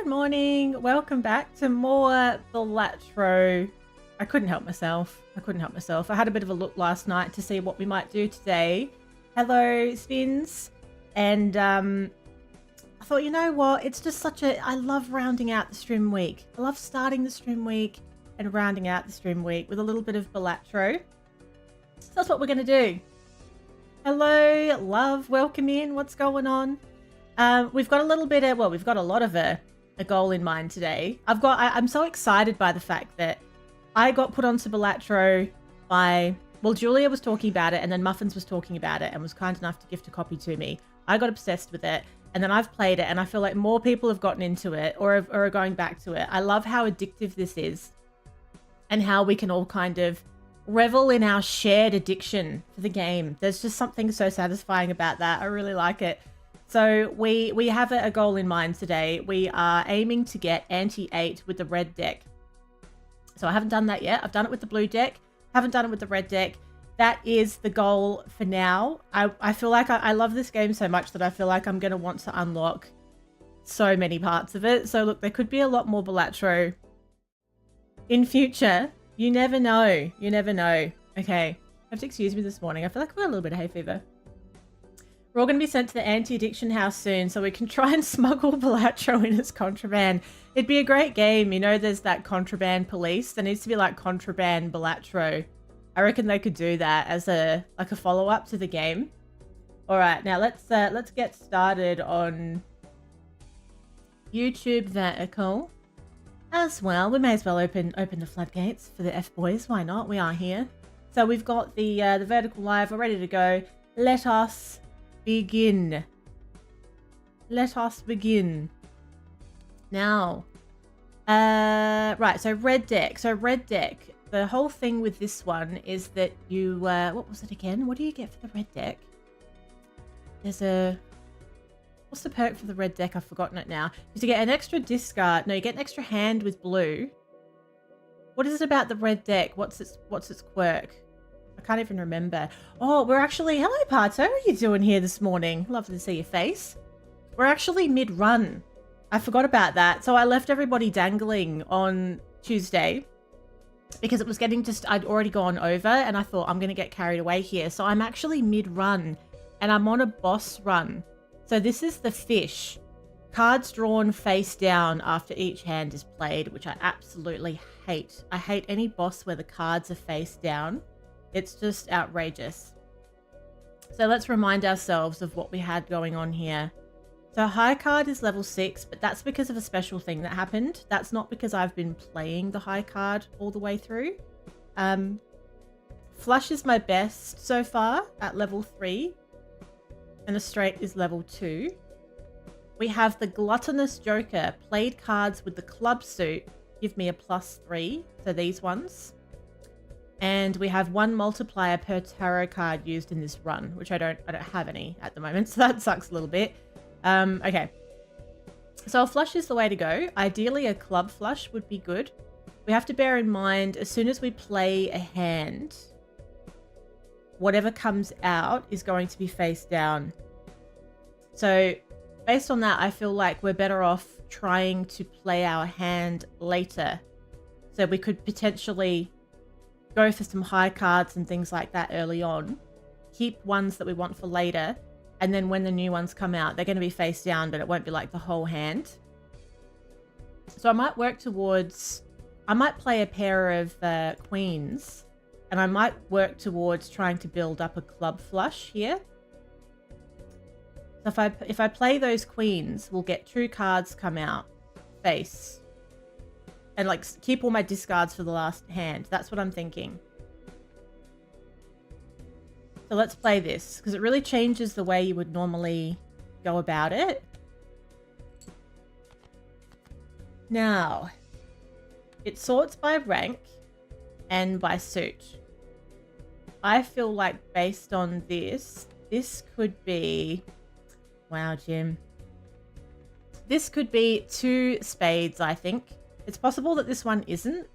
morning. Welcome back to more Balatro. I couldn't help myself. I had a bit of a look last night to see what we might do today. Hello, Spins. And I thought, you know what? It's just I love rounding out the stream week. I love starting the stream week and rounding out the stream week with a little bit of Balatro. So that's what we're going to do. Hello, love. Welcome in. What's going on? We've got a little bit of, well, we've got a lot of a goal in mind today. I'm so excited by the fact that I got put onto Balatro by, well, Julia was talking about it and then Muffins was talking about it and was kind enough to gift a copy to me. I got obsessed with it and then I've played it and I feel like more people have gotten into it or are going back to it. I love how addictive this is and how we can all kind of revel in our shared addiction for the game. There's just something so satisfying about that. I really like it. So we have a goal in mind today. We are aiming to get Ante 8 with the red deck. So I haven't done that yet. I've done it with the blue deck. Haven't done it with the red deck. That is the goal for now. I feel like I love this game so much that I feel like I'm going to want to unlock so many parts of it. So look, there could be a lot more Balatro in future. You never know. You never know. Okay. I have to excuse me this morning. I feel like I've got a little bit of hay fever. We're all going to be sent to the anti-addiction house soon so we can try and smuggle Balatro in as contraband. It'd be a great game. You know, there's that contraband police. There needs to be like contraband Balatro. I reckon they could do that as a follow-up to the game. All right, now let's get started on YouTube vertical as well. We may as well open the floodgates for the F-boys. Why not? We are here. So we've got the vertical live. We're ready to go. Let us begin. Let us begin. Now, right, so red deck. The whole thing with this one is that you, what was it again? What do you get for the red deck? There's what's the perk for the red deck? I've forgotten it now. Because you get an extra discard. No, you get an extra hand with blue. What is it about the red deck? What's its quirk? I can't even remember. Oh, we're actually... Hello, Pato. What are you doing here this morning? Lovely to see your face. We're actually mid-run. I forgot about that. So I left everybody dangling on Tuesday because it was getting just... I'd already gone over and I thought I'm going to get carried away here. So I'm actually mid-run and I'm on a boss run. So this is the fish. Cards drawn face down after each hand is played, which I absolutely hate. I hate any boss where the cards are face down. It's just outrageous. So let's remind ourselves of what we had going on here. So high card is level 6, but that's because of a special thing that happened. That's not because I've been playing the high card all the way through. Flush is my best so far at level 3. And a straight is level 2. We have the Gluttonous Joker. Played cards with the club suit give me a +3. So these ones. And we have 1 multiplier per tarot card used in this run, which I don't have any at the moment, so that sucks a little bit. Okay. So a flush is the way to go. Ideally, a club flush would be good. We have to bear in mind, as soon as we play a hand, whatever comes out is going to be face down. So based on that, I feel like we're better off trying to play our hand later. So we could potentially go for some high cards and things like that early on, keep ones that we want for later, and then when the new ones come out, they're going to be face down, but it won't be like the whole hand. So I might work towards, I might play a pair of queens, and I might work towards trying to build up a club flush here. So if I play those queens, we'll get 2 cards come out face. And like keep all my discards for the last hand. That's what I'm thinking. So let's play this because it really changes the way you would normally go about it. Now, it sorts by rank and by suit. I feel like based on this could be... Wow, Jim. This could be 2 spades, I think. It's possible that this one isn't,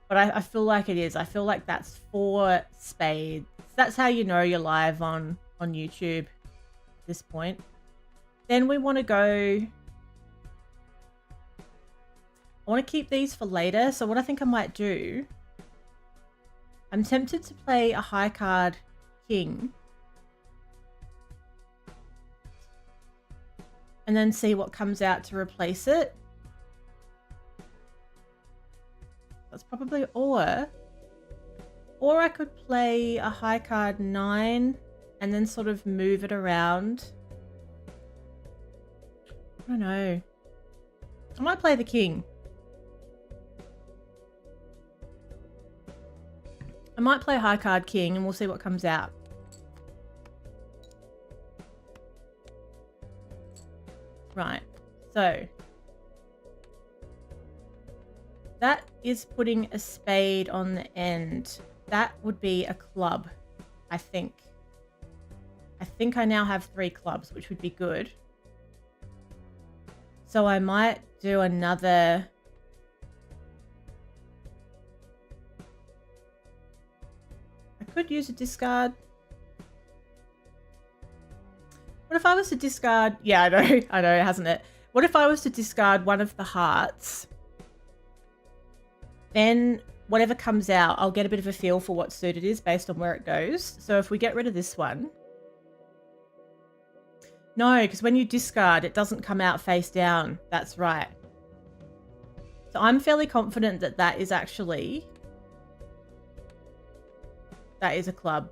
but I feel like it is. I feel like that's 4 spades. That's how you know you're live on YouTube at this point. Then we want to go I want to keep these for later. So what I think I might do, I'm tempted to play a high card king. And then see what comes out to replace it. That's probably or I could play a high card 9 and then sort of move it around. I don't know. I might play the king. I might play high card king and we'll see what comes out. Right, so that is putting a spade on the end. That would be a club, I think. I think I now have 3 clubs, which would be good. So I might do another... I could use a discard. What if I was to discard... Yeah, I know, hasn't it? What if I was to discard one of the hearts? Then whatever comes out, I'll get a bit of a feel for what suit it is based on where it goes. So if we get rid of this one... No, because when you discard, it doesn't come out face down. That's right. So I'm fairly confident that that is actually... That is a club.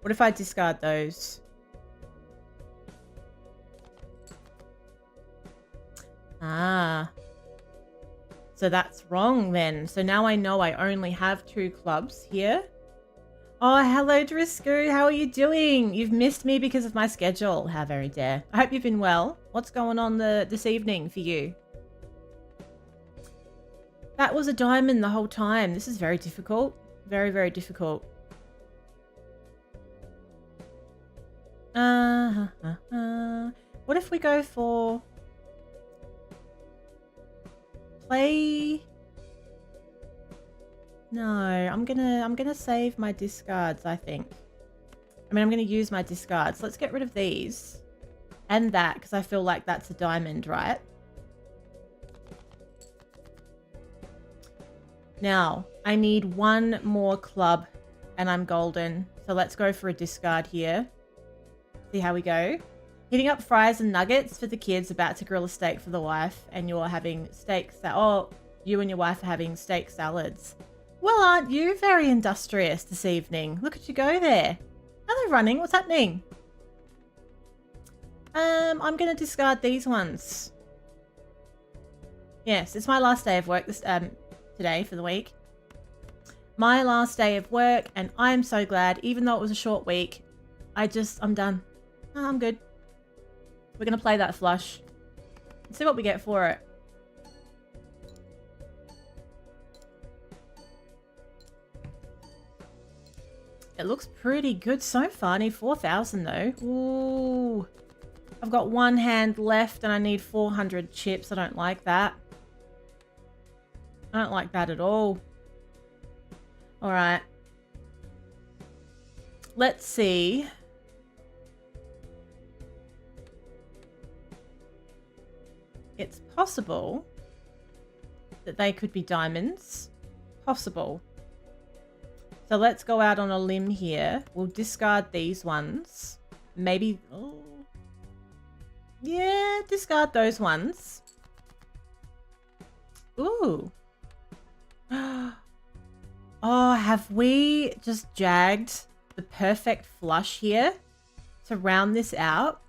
What if I discard those? Ah. So that's wrong then. So now I know I only have 2 clubs here. Oh, hello Drisco. How are you doing? You've missed me because of my schedule. How very dare. I hope you've been well. What's going on this evening for you? That was a diamond the whole time. This is very difficult. Very, very difficult. What if we go for play? No, I'm gonna save my discards, I think. I mean, I'm gonna use my discards. Let's get rid of these and that because I feel like that's a diamond, right? Now, I need 1 more club and I'm golden. So let's go for a discard here. See how we go. Hitting up fries and nuggets for the kids, about to grill a steak for the wife, and you're having steak you and your wife are having steak salads. Well, aren't you very industrious this evening? Look at you go there. Hello, running. What's happening? I'm going to discard these ones. Yes, it's my last day of work today for the week. My last day of work, and I'm so glad, even though it was a short week, I'm done. Oh, I'm good. We're going to play that flush. Let's see what we get for it. It looks pretty good so far. I need 4,000 though. Ooh. I've got 1 hand left and I need 400 chips. I don't like that. I don't like that at all. All right. Let's see. It's possible that they could be diamonds. Possible. So let's go out on a limb here. We'll discard these ones. Maybe... Oh. Yeah, discard those ones. Ooh. Oh, have we just jagged the perfect flush here to round this out?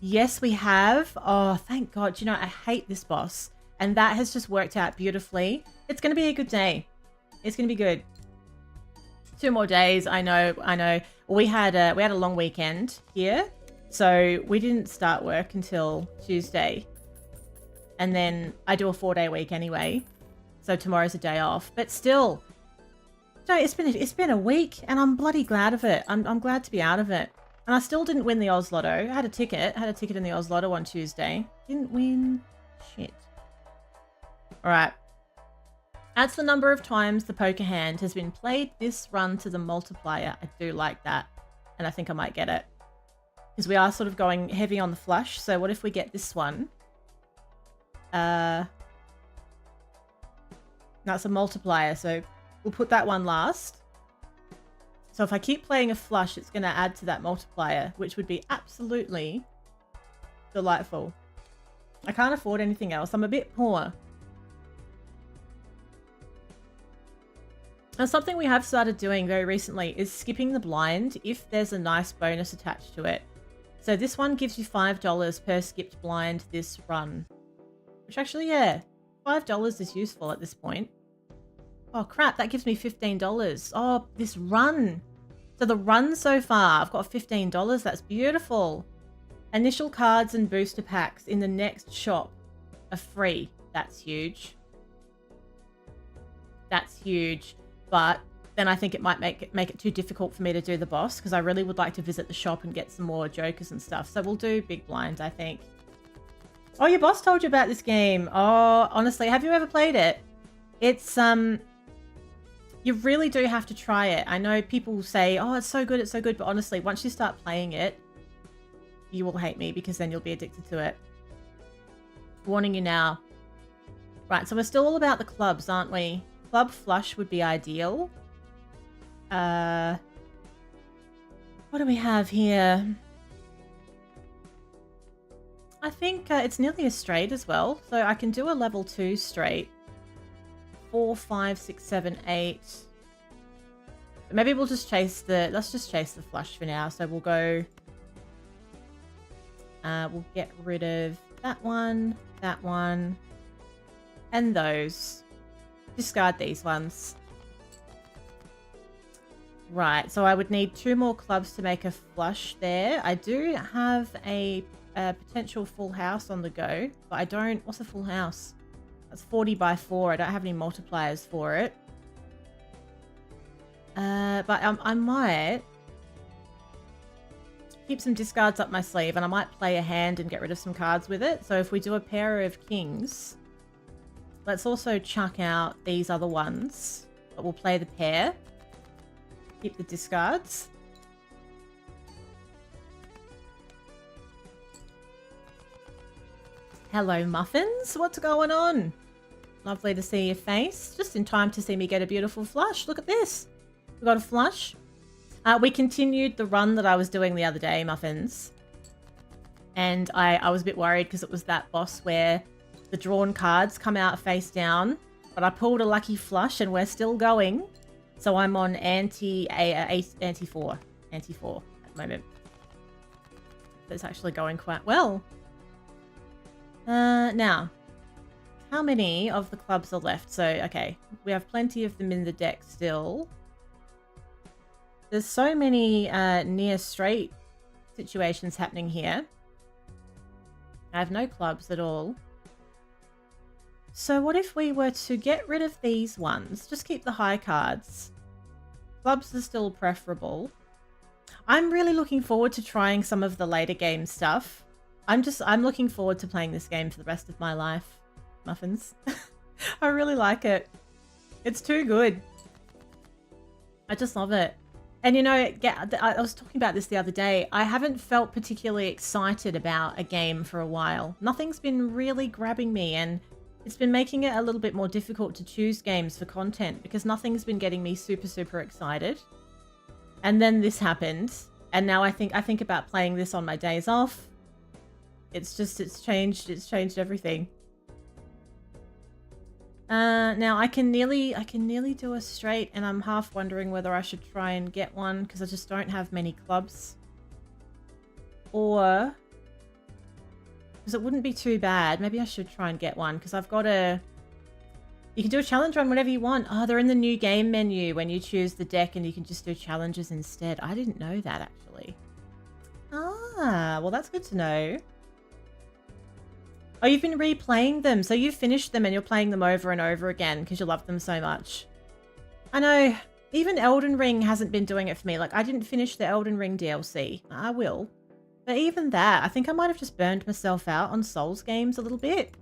Yes, we have. Oh, thank God. You know, I hate this boss. And that has just worked out beautifully. It's going to be a good day. It's going to be good. 2 more days. I know. We had a long weekend here. So we didn't start work until Tuesday. And then I do a 4-day week anyway. So tomorrow's a day off. But still, no, it's been a week and I'm bloody glad of it. I'm glad to be out of it. And I still didn't win the Oz Lotto. I had a ticket in the Oz Lotto on Tuesday. Didn't win. Shit. All right. That's the number of times the poker hand has been played this run to the multiplier. I do like that. And I think I might get it. Because we are sort of going heavy on the flush. So what if we get this one? That's a multiplier, so we'll put that one last. So if I keep playing a flush, it's going to add to that multiplier, which would be absolutely delightful. I can't afford anything else. I'm a bit poor. And something we have started doing very recently is skipping the blind if there's a nice bonus attached to it. So this one gives you $5 per skipped blind this run. Which actually, yeah, $5 is useful at this point. Oh crap, that gives me $15. Oh, this run. So the run so far, I've got $15. That's beautiful. Initial cards and booster packs in the next shop are free. That's huge. That's huge. But then I think it might make it too difficult for me to do the boss, because I really would like to visit the shop and get some more jokers and stuff. So we'll do big blind, I think. Oh, your boss told you about this game. Oh, honestly, have you ever played it? It's, you really do have to try it. I know people say, oh, it's so good, but honestly, once you start playing it, you will hate me, because then you'll be addicted to it. Warning you now. Right, so we're still all about the clubs, aren't we? Club flush would be ideal. What do we have here? I think it's nearly a straight as well. So I can do a level 2 straight. 4, 5, 6, 7, 8. Maybe we'll just chase the... Let's just chase the flush for now. So we'll go... we'll get rid of that one, and those. Discard these ones. Right, so I would need 2 more clubs to make a flush there. I do have a potential full house on the go, but I don't... What's a full house? That's 40 by 4. I don't have any multipliers for it. But I might keep some discards up my sleeve, and I might play a hand and get rid of some cards with it. So if we do a pair of kings, let's also chuck out these other ones, but we'll play the pair. Keep the discards. Hello, Muffins. What's going on? Lovely to see your face. Just in time to see me get a beautiful flush. Look at this. We got a flush. We continued the run that I was doing the other day, Muffins. And I was a bit worried because it was that boss where the drawn cards come out face down. But I pulled a lucky flush and we're still going. So I'm on ante 4 at the moment. It's actually going quite well. Now, how many of the clubs are left? So, okay, we have plenty of them in the deck still. There's so many near straight situations happening here. I have no clubs at all. So what if we were to get rid of these ones? Just keep the high cards. Clubs are still preferable. I'm really looking forward to trying some of the later game stuff. I'm looking forward to playing this game for the rest of my life, Muffins. I really like it. It's too good. I just love it. And you know, I was talking about this the other day. I haven't felt particularly excited about a game for a while. Nothing's been really grabbing me, and it's been making it a little bit more difficult to choose games for content because nothing's been getting me super, super excited. And then this happened, and now I think about playing this on my days off. It's changed everything. Now I can nearly do a straight, and I'm half wondering whether I should try and get one because I just don't have many clubs. Or, because it wouldn't be too bad. Maybe I should try and get one because I've got a... You can do a challenge run whenever you want. Oh, they're in the new game menu when you choose the deck, and you can just do challenges instead. I didn't know that, actually. Ah, well, that's good to know. Oh, you've been replaying them. So you've finished them and you're playing them over and over again because you love them so much. I know. Even Elden Ring hasn't been doing it for me. Like, I didn't finish the Elden Ring DLC. I will. But even that, I think I might have just burned myself out on Souls games a little bit.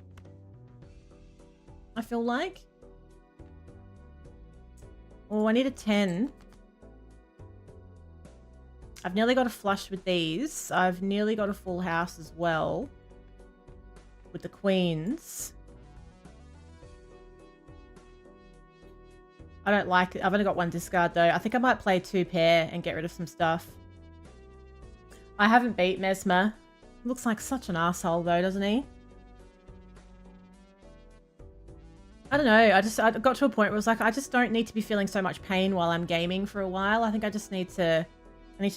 I feel like. Oh, I need a 10. I've nearly got a flush with these. I've nearly got a full house as well. With the queens. I don't like it. I've only got one discard though. I think I might play 2 pair and get rid of some stuff. I haven't beat Mesmer. Looks like such an asshole though, doesn't he? I don't know. I got to a point where it was like, I just don't need to be feeling so much pain while I'm gaming for a while. I think I just need to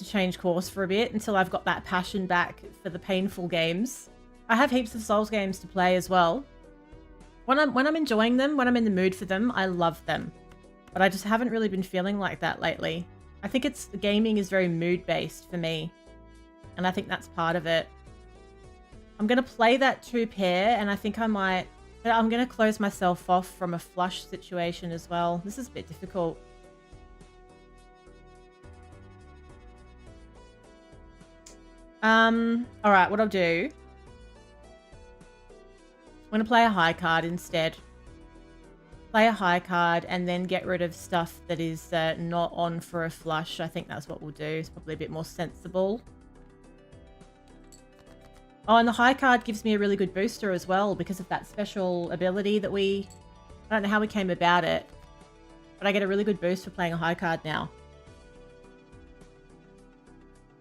change course for a bit until I've got that passion back for the painful games. I have heaps of Souls games to play as well. When I'm enjoying them, when I'm in the mood for them, I love them. But I just haven't really been feeling like that lately. I think gaming is very mood-based for me. And I think that's part of it. I'm going to play that 2 pair, and I think I'm going to close myself off from a flush situation as well. This is a bit difficult. Alright, what I'll do... I'm going to play a high card instead. Play a high card and then get rid of stuff that is not on for a flush. I think that's what we'll do. It's probably a bit more sensible. Oh, and the high card gives me a really good booster as well because of that special ability that I don't know how we came about it, but I get a really good boost for playing a high card now.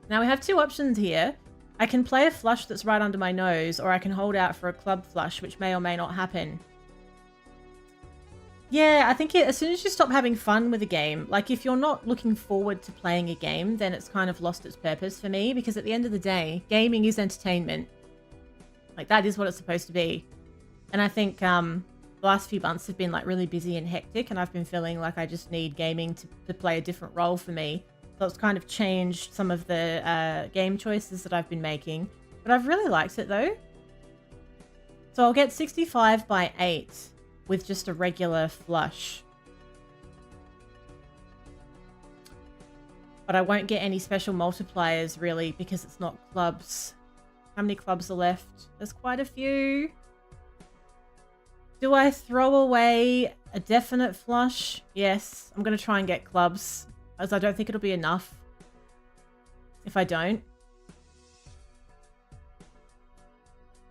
Now we have 2 options here. I can play a flush that's right under my nose, or I can hold out for a club flush, which may or may not happen. Yeah, I think as soon as you stop having fun with a game, like if you're not looking forward to playing a game, then it's kind of lost its purpose for me, because at the end of the day, gaming is entertainment. Like that is what it's supposed to be. And I think the last few months have been like really busy and hectic, and I've been feeling like I just need gaming to play a different role for me. So it's kind of changed some of the game choices that I've been making. But I've really liked it though. So I'll get 65 by 8 with just a regular flush. But I won't get any special multipliers really because it's not clubs. How many clubs are left? There's quite a few. Do I throw away a definite flush? Yes, I'm going to try and get clubs, as I don't think it'll be enough if I don't.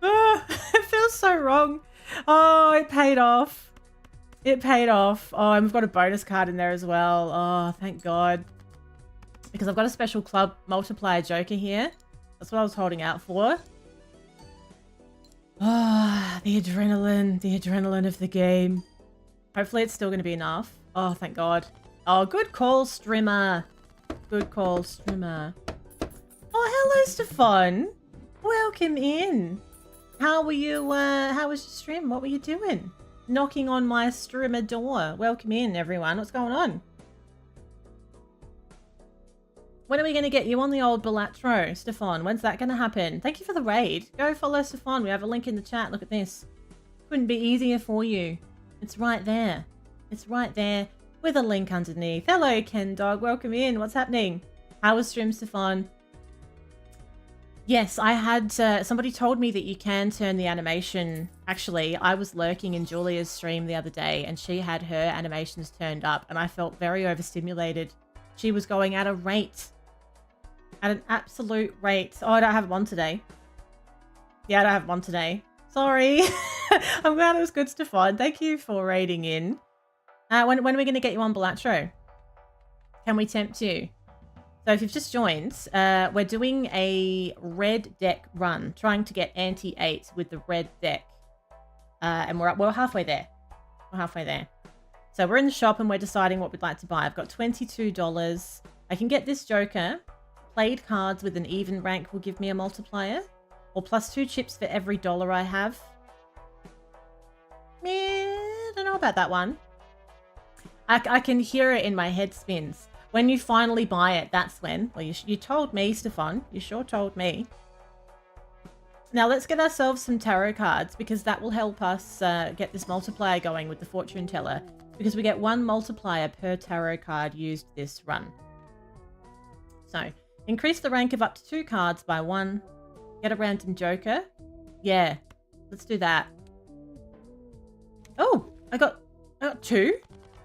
It feels so wrong. Oh, it paid off. It paid off. Oh, and we've got a bonus card in there as well. Oh, thank God. Because I've got a special club multiplier joker here. That's what I was holding out for. Ah, the adrenaline of the game. Hopefully it's still going to be enough. Oh, thank God. Oh, good call, streamer. Good call, streamer. Oh, hello, Stefan. Welcome in. How were you, how was your stream? What were you doing? Knocking on my streamer door. Welcome in, everyone. What's going on? When are we going to get you on the old Balatro, Stefan? When's that going to happen? Thank you for the raid. Go follow Stefan. We have a link in the chat. Look at this. Couldn't be easier for you. It's right there. It's right there with a link underneath. Hello, Ken Dog. Welcome in. What's happening? How was stream, Stefan? Yes, I had... somebody told me that you can turn the animation... Actually, I was lurking in Julia's stream the other day and she had her animations turned up and I felt very overstimulated. She was going at a rate. At an absolute rate. Oh, I don't have one today. Yeah, I don't have one today. Sorry. I'm glad it was good, Stefan. Thank you for raiding in. When are we going to get you on Balatro? Can we tempt you? So if you've just joined, we're doing a red deck run, trying to get Ante 8 with the red deck. And we're halfway there. We're halfway there. So we're in the shop and we're deciding what we'd like to buy. I've got $22. I can get this Joker. Played cards with an even rank will give me a multiplier. Or plus 2 chips for every dollar I have. Meh, I don't know about that one. I can hear it in my head spins. When you finally buy it, that's when. Well, you told me, Stefan. You sure told me. Now let's get ourselves some tarot cards because that will help us get this multiplier going with the fortune teller. Because we get 1 multiplier per tarot card used this run. So, increase the rank of up to 2 cards by 1. Get a random joker. Yeah, let's do that. Oh, I got 2?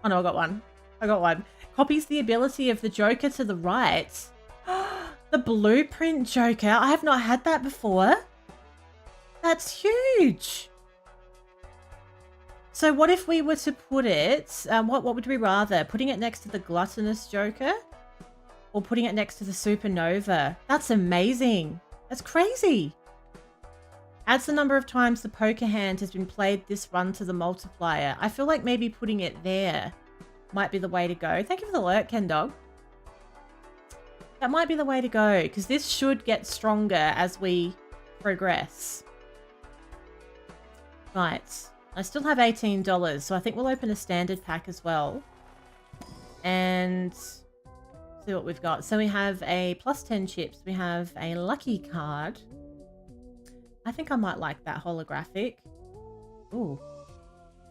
Oh no, I got 1. I got 1. Copies the ability of the joker to the right. The blueprint joker. I have not had that before. That's huge. So what if we were to put it, what would we rather? Putting it next to the Gluttonous Joker or putting it next to the Supernova? That's amazing. That's crazy. Adds the number of times the poker hand has been played this run to the multiplier. I feel like maybe putting it there might be the way to go. Thank you for the alert, Ken Dog. That might be the way to go because this should get stronger as we progress. Right. I still have $18, so I think we'll open a standard pack as well. And see what we've got. So we have a plus 10 chips. We have a lucky card. I think I might like that holographic. Ooh.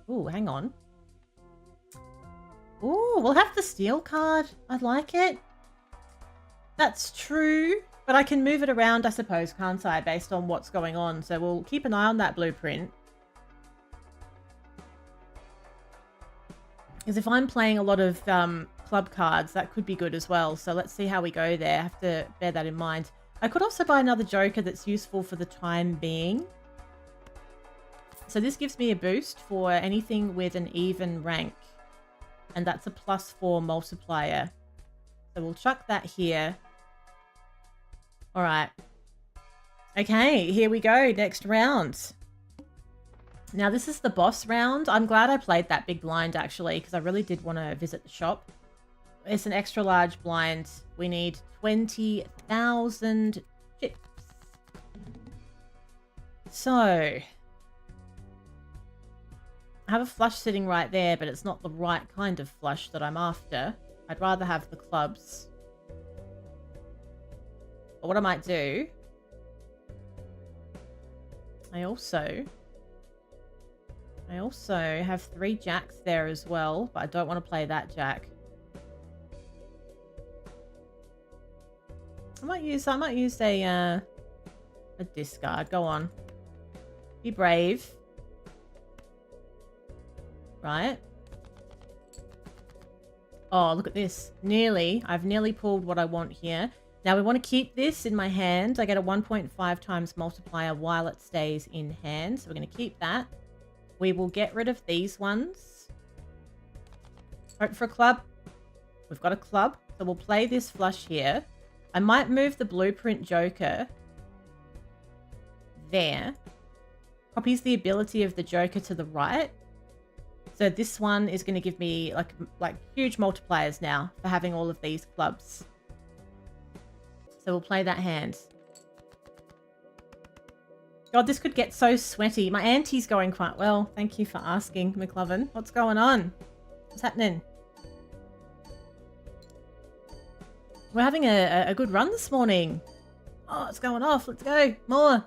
Ooh, hang on. Ooh, we'll have the steel card. I like it. That's true. But I can move it around, I suppose, can't I, based on what's going on. So we'll keep an eye on that blueprint. Because if I'm playing a lot of club cards, that could be good as well. So let's see how we go there. I have to bear that in mind. I could also buy another Joker that's useful for the time being. So this gives me a boost for anything with an even rank. And that's a +4 multiplier. So we'll chuck that here. All right. Okay, here we go. Next round. Now, this is the boss round. I'm glad I played that big blind, actually, because I really did want to visit the shop. It's an extra large blind. We need 20,000 chips. So, I have a flush sitting right there, but it's not the right kind of flush that I'm after. I'd rather have the clubs. But what I might do... I also have 3 jacks there as well, but I don't want to play that jack. I might use a discard. Go on. Be brave. Right. Oh, look at this. I've nearly pulled what I want here. Now we want to keep this in my hand. I get a 1.5 times multiplier while it stays in hand. So we're going to keep that. We will get rid of these ones. Hope for a club. We've got a club. So we'll play this flush here. I might move the blueprint Joker there. Copies the ability of the Joker to the right. So this one is going to give me like huge multipliers now for having all of these clubs. So we'll play that hand. God, this could get so sweaty. My auntie's going quite well. Thank you for asking, McLovin. What's going on? What's happening? We're having a good run this morning. Oh, it's going off. Let's go. More.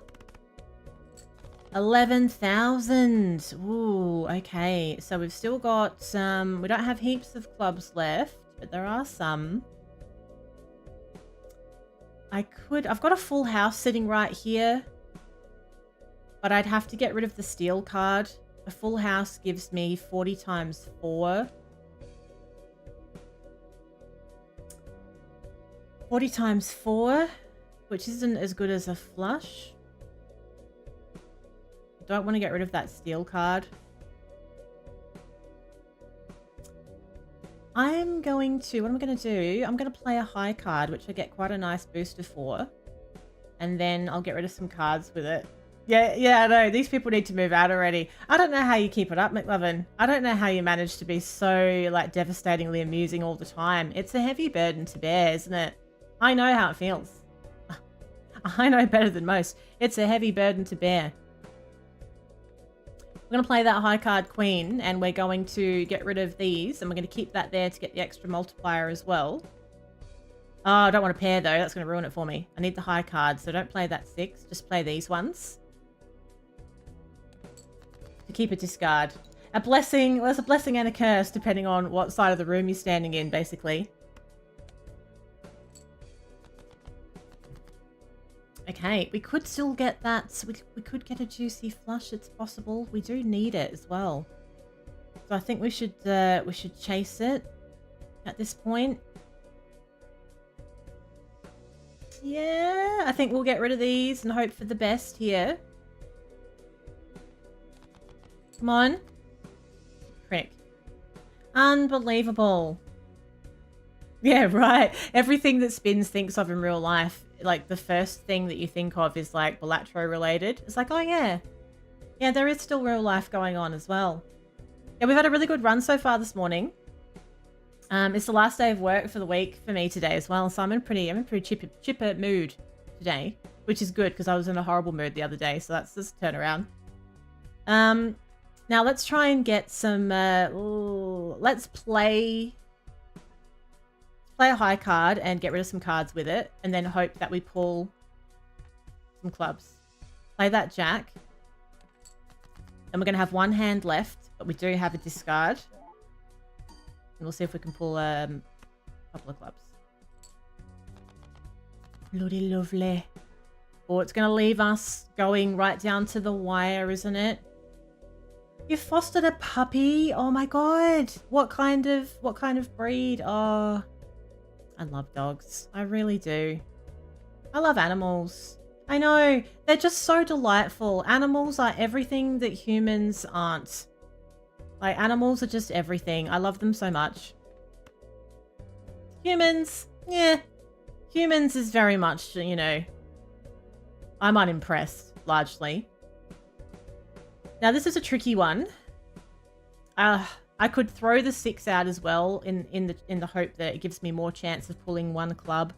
11,000. Ooh, okay. So we've still got we don't have heaps of clubs left, but there are some. I've got a full house sitting right here. But I'd have to get rid of the steel card. A full house gives me 40 times 4. 40 times 4, which isn't as good as a flush. Don't want to get rid of that steel card. What am I going to do? I'm going to play a high card, which I get quite a nice booster for. And then I'll get rid of some cards with it. Yeah, I know. These people need to move out already. I don't know how you keep it up, McLovin. I don't know how you manage to be so, devastatingly amusing all the time. It's a heavy burden to bear, isn't it? I know how it feels. I know better than most. It's a heavy burden to bear. We're going to play that high card queen, and we're going to get rid of these, and we're going to keep that there to get the extra multiplier as well. Oh, I don't want a pair, though. That's going to ruin it for me. I need the high card, so don't play that 6. Just play these ones. To keep a discard. A blessing. Well, there's a blessing and a curse, depending on what side of the room you're standing in, basically. Okay, we could still get that. We could get a juicy flush. It's possible. We do need it as well. So I think we should chase it at this point. Yeah, I think we'll get rid of these and hope for the best here. Come on. prick. Unbelievable. Yeah, right. Everything that Spins thinks of in real life, like the first thing that you think of is like Balatro related. It's like, oh yeah. Yeah, there is still real life going on as well. Yeah, we've had a really good run so far this morning. It's the last day of work for the week for me today as well, so I'm in pretty chipper mood today, which is good because I was in a horrible mood the other day, so that's just a turnaround. Now let's try and get some. Let's play a high card and get rid of some cards with it, and then hope that we pull some clubs. Play that jack, and we're gonna have one hand left, but we do have a discard. And we'll see if we can pull a couple of clubs. Bloody lovely. Oh, it's going to leave us going right down to the wire, isn't it? You fostered a puppy? Oh my god. What kind of breed? Oh, I love dogs. I really do. I love animals. I know. They're just so delightful. Animals are everything that humans aren't. Like, animals are just everything. I love them so much. Humans, yeah. Humans is very much, you know, I'm unimpressed, largely. Now, this is a tricky one. I could throw the 6 out as well in the hope that it gives me more chance of pulling one club.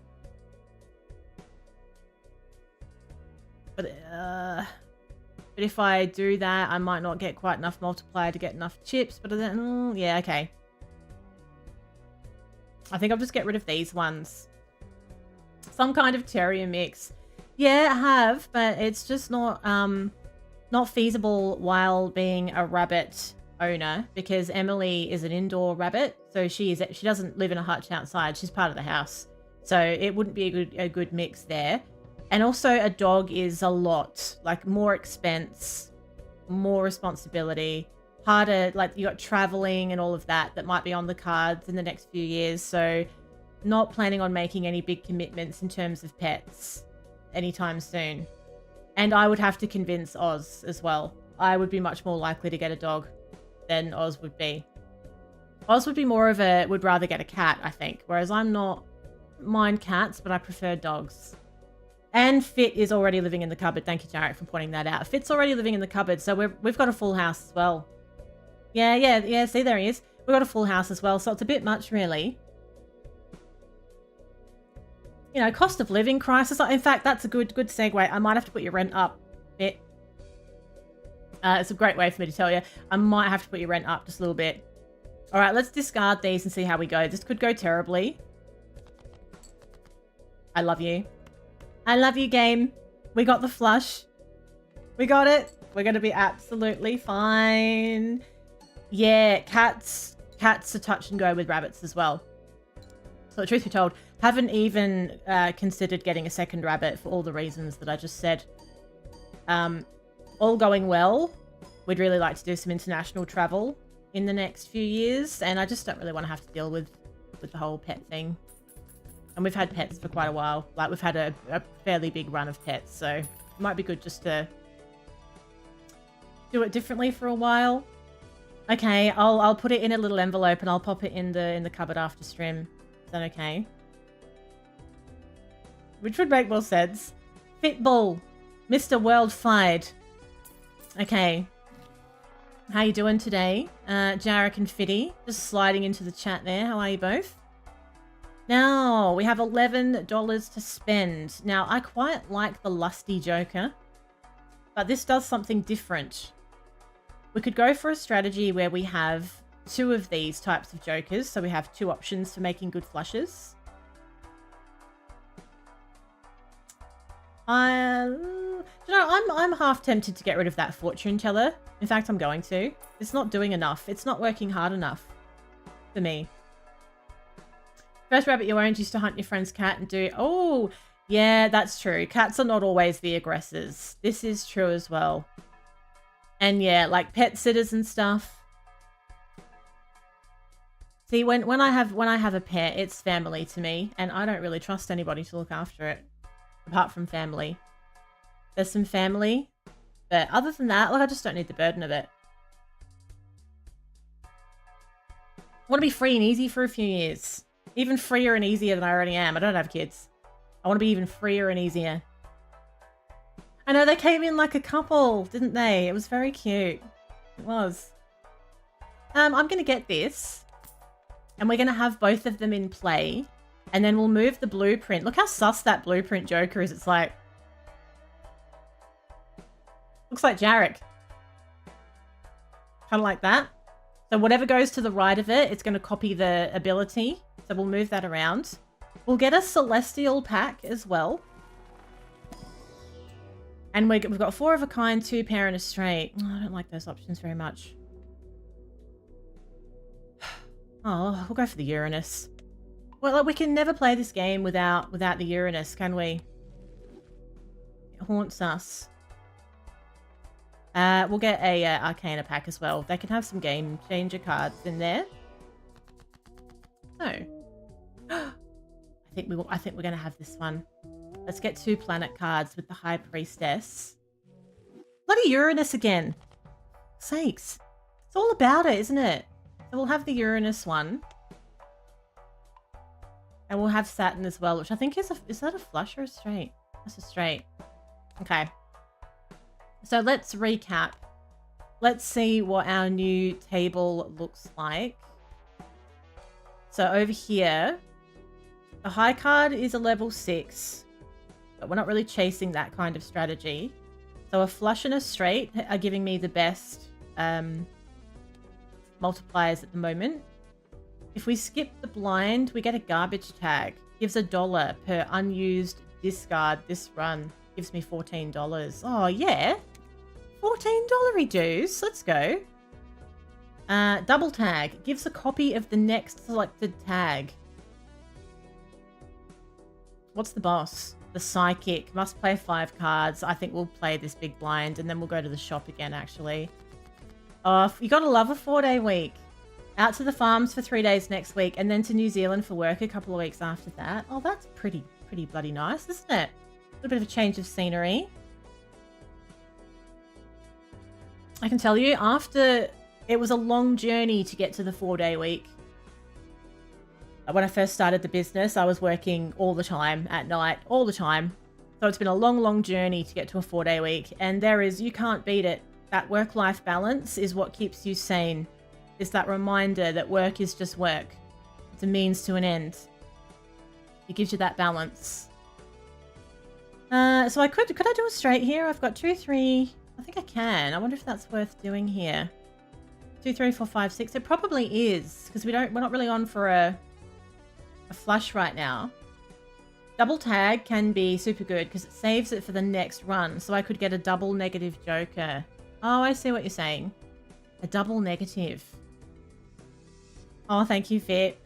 But if I do that, I might not get quite enough multiplier to get enough chips. But then, yeah, okay. I think I'll just get rid of these ones. Some kind of terrier mix. Yeah, I have, but it's just not feasible while being a rabbit owner, because Emily is an indoor rabbit, so she doesn't live in a hutch outside. She's part of the house, so it wouldn't be a good mix there. And also a dog is a lot, like more expense, more responsibility, harder, like you got traveling and all of that might be on the cards in the next few years. So not planning on making any big commitments in terms of pets anytime soon. And I would have to convince Oz as well. I would be much more likely to get a dog than Oz would be. Oz would be more of would rather get a cat, I think. Whereas I'm not mind cats, but I prefer dogs. And Fit is already living in the cupboard. Thank you, Jarek, for pointing that out. Fit's already living in the cupboard, so we've got a full house as well. Yeah, see, there he is. We've got a full house as well, so it's a bit much, really. You know, cost of living crisis. In fact, that's a good segue. I might have to put your rent up, Fit. It's a great way for me to tell you. I might have to put your rent up just a little bit. All right, let's discard these and see how we go. This could go terribly. I love you. I love you, game. We got the flush. We got it. We're going to be absolutely fine. Yeah, cats are touch and go with rabbits as well. So the truth be told, haven't even considered getting a second rabbit for all the reasons that I just said. All going well, we'd really like to do some international travel in the next few years, and I just don't really want to have to deal with the whole pet thing. And we've had pets for quite a while. Like, we've had a fairly big run of pets, so it might be good just to do it differently for a while. Okay, I'll put it in a little envelope and I'll pop it in the cupboard after stream. Is that okay? Which would make more sense. Fitball, Mr. Worldfied. Okay. How you doing today? Jarek and Fitty, just sliding into the chat there. How are you both? Now, we have $11 to spend. Now, I quite like the Lusty Joker, but this does something different. We could go for a strategy where we have 2 of these types of jokers, so we have 2 options for making good flushes. You know, I'm half tempted to get rid of that fortune teller. In fact, I'm going to. It's not doing enough. It's not working hard enough for me. First rabbit you owned used to hunt your friend's cat and do... Oh, yeah, that's true. Cats are not always the aggressors. This is true as well. And yeah, like pet sitters and stuff. See, when I have a pet, it's family to me, and I don't really trust anybody to look after it, apart from family. There's some family, but other than that, like, I just don't need the burden of it. want to be free and easy for a few years. Even freer and easier than I already am. I don't have kids. I want to be even freer and easier. I know they came in like a couple, didn't they? It was very cute. It was. I'm going to get this. And we're going to have both of them in play. And then we'll move the blueprint. Look how sus that blueprint Joker is. It's like... looks like Jarek. Kind of like that. So whatever goes to the right of it, it's going to copy the ability. So we'll move that around. We'll get a Celestial pack as well. And we've got 4 of a kind, 2 pair and a straight. Oh, I don't like those options very much. Oh, we'll go for the Uranus. Well, like, we can never play this game without the Uranus, can we? It haunts us. We'll get a Arcana pack as well. They can have some game changer cards in there. No. I think we're gonna have this one. Let's get 2 planet cards with the High Priestess. Bloody Uranus again. Sakes. It's all about it, isn't it? So we'll have the Uranus one. And we'll have Saturn as well, which I think is that a flush or a straight? That's a straight. Okay. So let's recap. Let's see what our new table looks like. So over here, the high card is a level 6, but we're not really chasing that kind of strategy. So a flush and a straight are giving me the best multipliers at the moment. If we skip the blind, we get a garbage tag. Gives $1 per unused discard this run. Gives me $14. Oh, yeah. $14 dues. Let's go. Double tag. Gives a copy of the next selected tag. What's the boss? The Psychic. Must play 5 cards. I think we'll play this big blind and then we'll go to the shop again, actually. Oh, you gotta love a 4-day week. Out to the farms for 3 days next week and then to New Zealand for work a couple of weeks after that. Oh, that's pretty bloody nice, isn't it? A little bit of a change of scenery. I can tell you, it was a long journey to get to the 4-day week. When I first started the business, I was working all the time, at night, all the time. So it's been a long journey to get to a 4-day week. And you can't beat it. That work-life balance is what keeps you sane. It's that reminder that work is just work. It's a means to an end. It gives you that balance. So could I do a straight here? I've got 2, 3... I think I can. I wonder if that's worth doing here. 2, 3, 4, 5, 6. It probably is, because we're not really on for a flush right now. Double tag can be super good because it saves it for the next run. So I could get a double negative Joker. Oh, I see what you're saying. A double negative. Oh, thank you, Fit.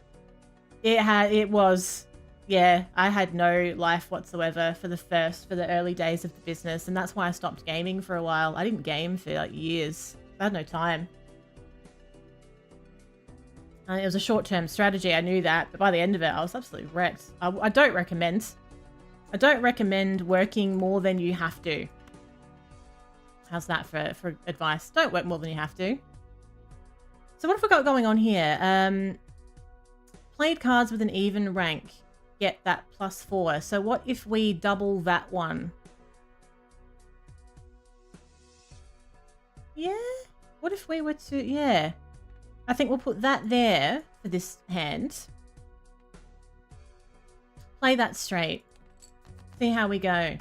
It was. Yeah, I had no life whatsoever for the early days of the business, and that's why I stopped gaming for a while. I didn't game for like years. I had no time. It was a short-term strategy, I knew that, but by the end of it, I was absolutely wrecked. I don't recommend. I don't recommend working more than you have to. How's that for advice? Don't work more than you have to. So what have we got going on here? Played cards with an even rank. Get that +4. So what if we double that one? Yeah. What if we were to... Yeah. I think we'll put that there for this hand. Play that straight. See how we go.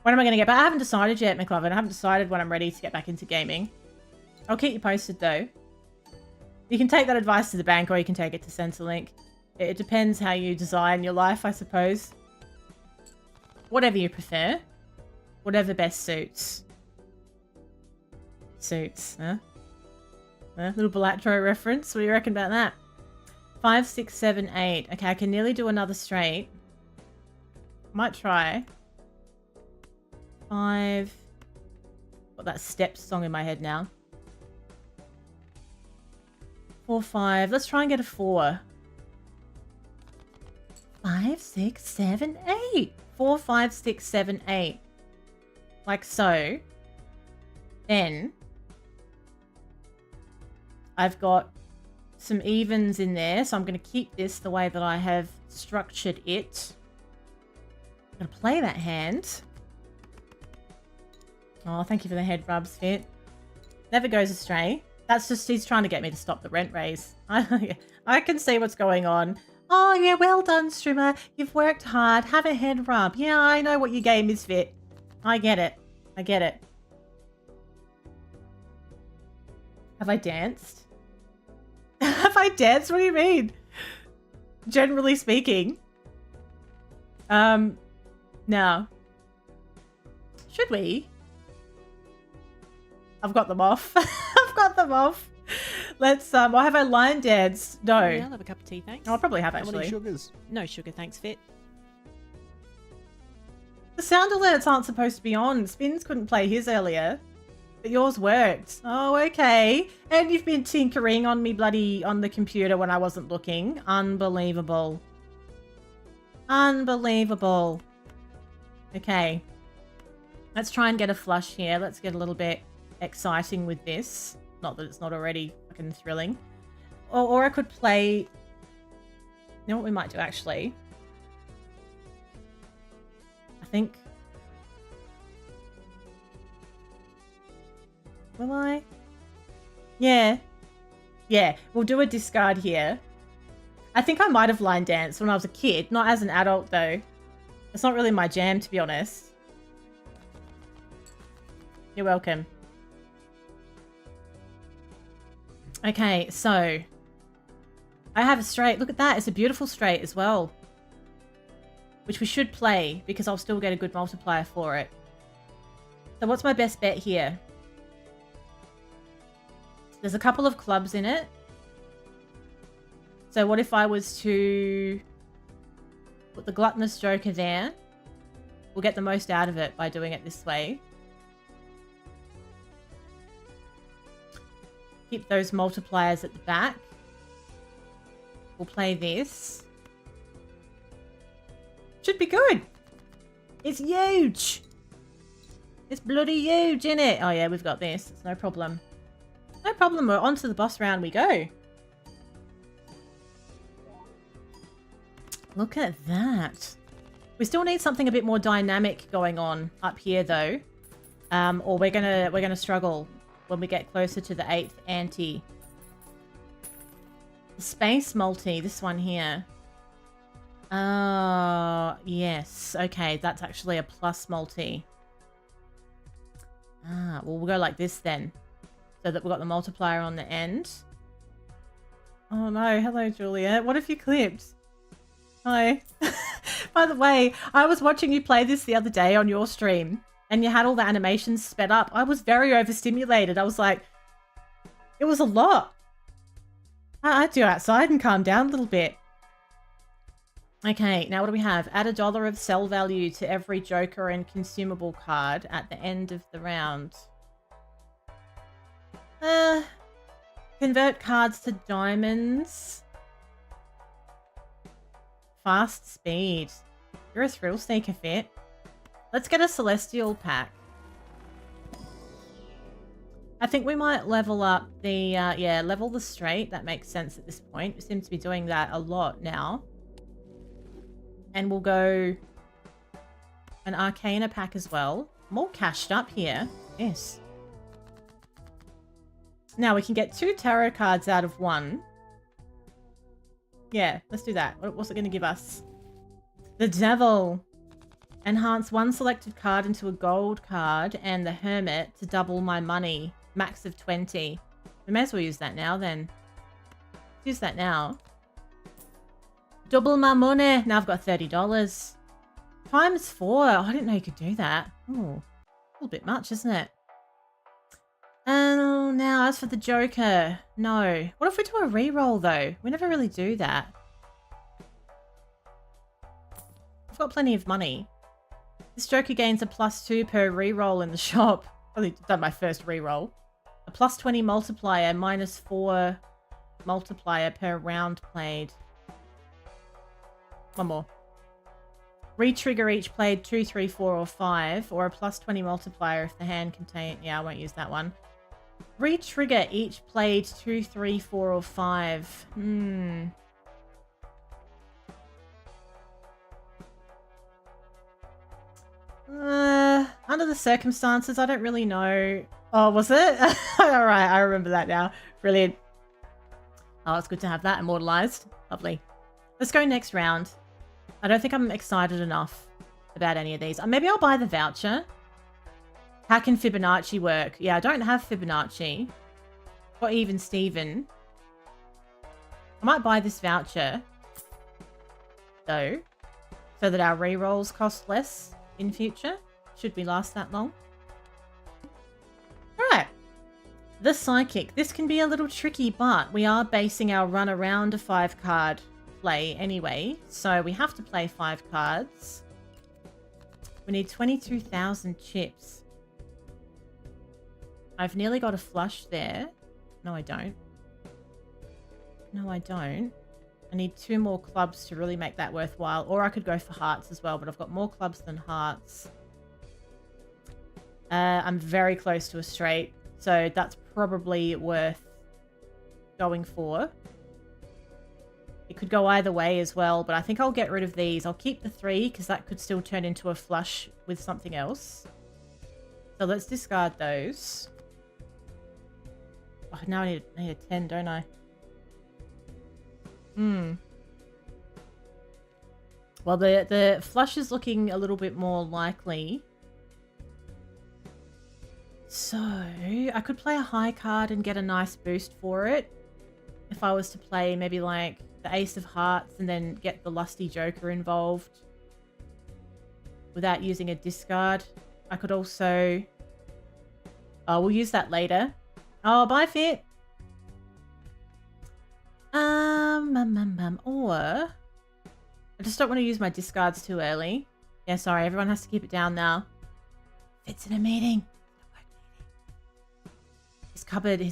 When am I going to get back? I haven't decided yet, McLovin. I haven't decided when I'm ready to get back into gaming. I'll keep you posted, though. You can take that advice to the bank or you can take it to Centrelink. It depends how you design your life, I suppose. Whatever you prefer. Whatever best suits. Suits, huh? Little Balatro reference. What do you reckon about that? 5, 6, 7, 8. Okay, I can nearly do another straight. Might try. 5. Got that Steps song in my head now. 4, 5. Let's try and get a 4. 5, 6, 7, 8. 4, 5, 6, 7, 8. Like so. Then I've got some evens in there, so I'm going to keep this the way that I have structured it. I'm going to play that hand. Oh, thank you for the head rubs, Fit. Never goes astray. That's just, he's trying to get me to stop the rent raise. I can see what's going on. Oh, yeah, well done, streamer. You've worked hard. Have a head rub. Yeah, I know what your game is, Fit. I get it. I get it. Have I danced? Have I danced? What do you mean? Generally speaking. No. Should we? I've got them off. I've got them off. Let's, or have I line danced? No. Yeah, I'll have a cup of tea, thanks. Oh, I probably have, How actually. many sugars? No sugar, thanks, Fit. The sound alerts aren't supposed to be on. Spins couldn't play his earlier. But yours worked. Oh, okay. And you've been tinkering on me on the computer when I wasn't looking. Unbelievable. Unbelievable. Okay. Let's try and get a flush here. Let's get a little bit exciting with this. Not that it's not already fucking thrilling. Or I could play... You know what we might do, actually? I think... Will I? Yeah. Yeah, we'll do a discard here. I think I might have line danced when I was a kid. Not as an adult, though. It's not really my jam, to be honest. You're welcome. Okay, so... I have a straight. Look at that. It's a beautiful straight as well. Which we should play, because I'll still get a good multiplier for it. So what's my best bet here? There's a couple of clubs in it. So what if I was to put the gluttonous joker there? We'll get the most out of it by doing it this way. Keep those multipliers at the back. We'll play this. Should be good. It's huge. It's bloody huge, isn't it? Oh yeah, we've got this. It's no problem. No problem, we're on to the boss round we go. Look at that. We still need something a bit more dynamic going on up here though. Or we're gonna struggle when we get closer to the 8th ante. The space multi, this one here. Oh, yes. Okay, that's actually a plus multi. Ah, well, we'll go like this then. So that we've got the multiplier on the end. Oh no, hello Julia. What have you clipped? Hi. By the way, I was watching you play this the other day on your stream and you had all the animations sped up. I was very overstimulated. I was like, it was a lot. I had to go outside and calm down a little bit. Okay, now what do we have? Add $1 of sell value to every Joker and consumable card at the end of the round. Convert cards to diamonds. Fast speed. You're a thrill seeker, Fit. Let's get a celestial pack. I think we might level up the, yeah, level the straight. That makes sense at this point. We seem to be doing that a lot now. And we'll go an Arcana pack as well. I'm all cashed up here. Yes. Now we can get 2 tarot cards out of 1. Yeah, let's do that. What's it going to give us? The Devil. Enhance 1 selected card into a gold card and the Hermit to double my money. Max of 20. We may as well use that now then. Use that now. Double my money. Now I've got $30. Times 4. Oh, I didn't know you could do that. Oh, a little bit much, isn't it? Oh, now as for the Joker, no. What if we do a reroll though? We never really do that. I've got plenty of money. This Joker gains a +2 per reroll in the shop. I've only done my first reroll. A +20 multiplier, -4 multiplier per round played. One more. Re-trigger each played 2, 3, 4, or 5, or a +20 multiplier if the hand contains... Yeah, I won't use that one. Re-trigger each played 2, 3, 4, or 5. Under the circumstances, I don't really know. Oh, was it? All right, I remember that now. Brilliant. Oh, it's good to have that immortalized. Lovely. Let's go next round. I don't think I'm excited enough about any of these. Maybe I'll buy the voucher. How can Fibonacci work? Yeah, I don't have Fibonacci. Or even Steven. I might buy this voucher, though, so that our rerolls cost less in future. Should we last that long? Alright. The Psychic. This can be a little tricky, but we are basing our run around a 5-card play anyway. So we have to play 5 cards. We need 22,000 chips. I've nearly got a flush there. No, I don't. No, I don't. I need 2 more clubs to really make that worthwhile. Or I could go for hearts as well, but I've got more clubs than hearts. I'm very close to a straight, so that's probably worth going for. It could go either way as well, but I think I'll get rid of these. I'll keep the 3 because that could still turn into a flush with something else. So let's discard those. Oh, now I need a 10, don't I? Well, the flush is looking a little bit more likely. So, I could play a high card and get a nice boost for it. If I was to play maybe like the Ace of Hearts and then get the Lusty Joker involved without using a discard. I could also... Oh, we'll use that later. Oh, bye, Fit. Or... I just don't want to use my discards too early. Yeah, sorry, everyone has to keep it down now. Fit's in a meeting. His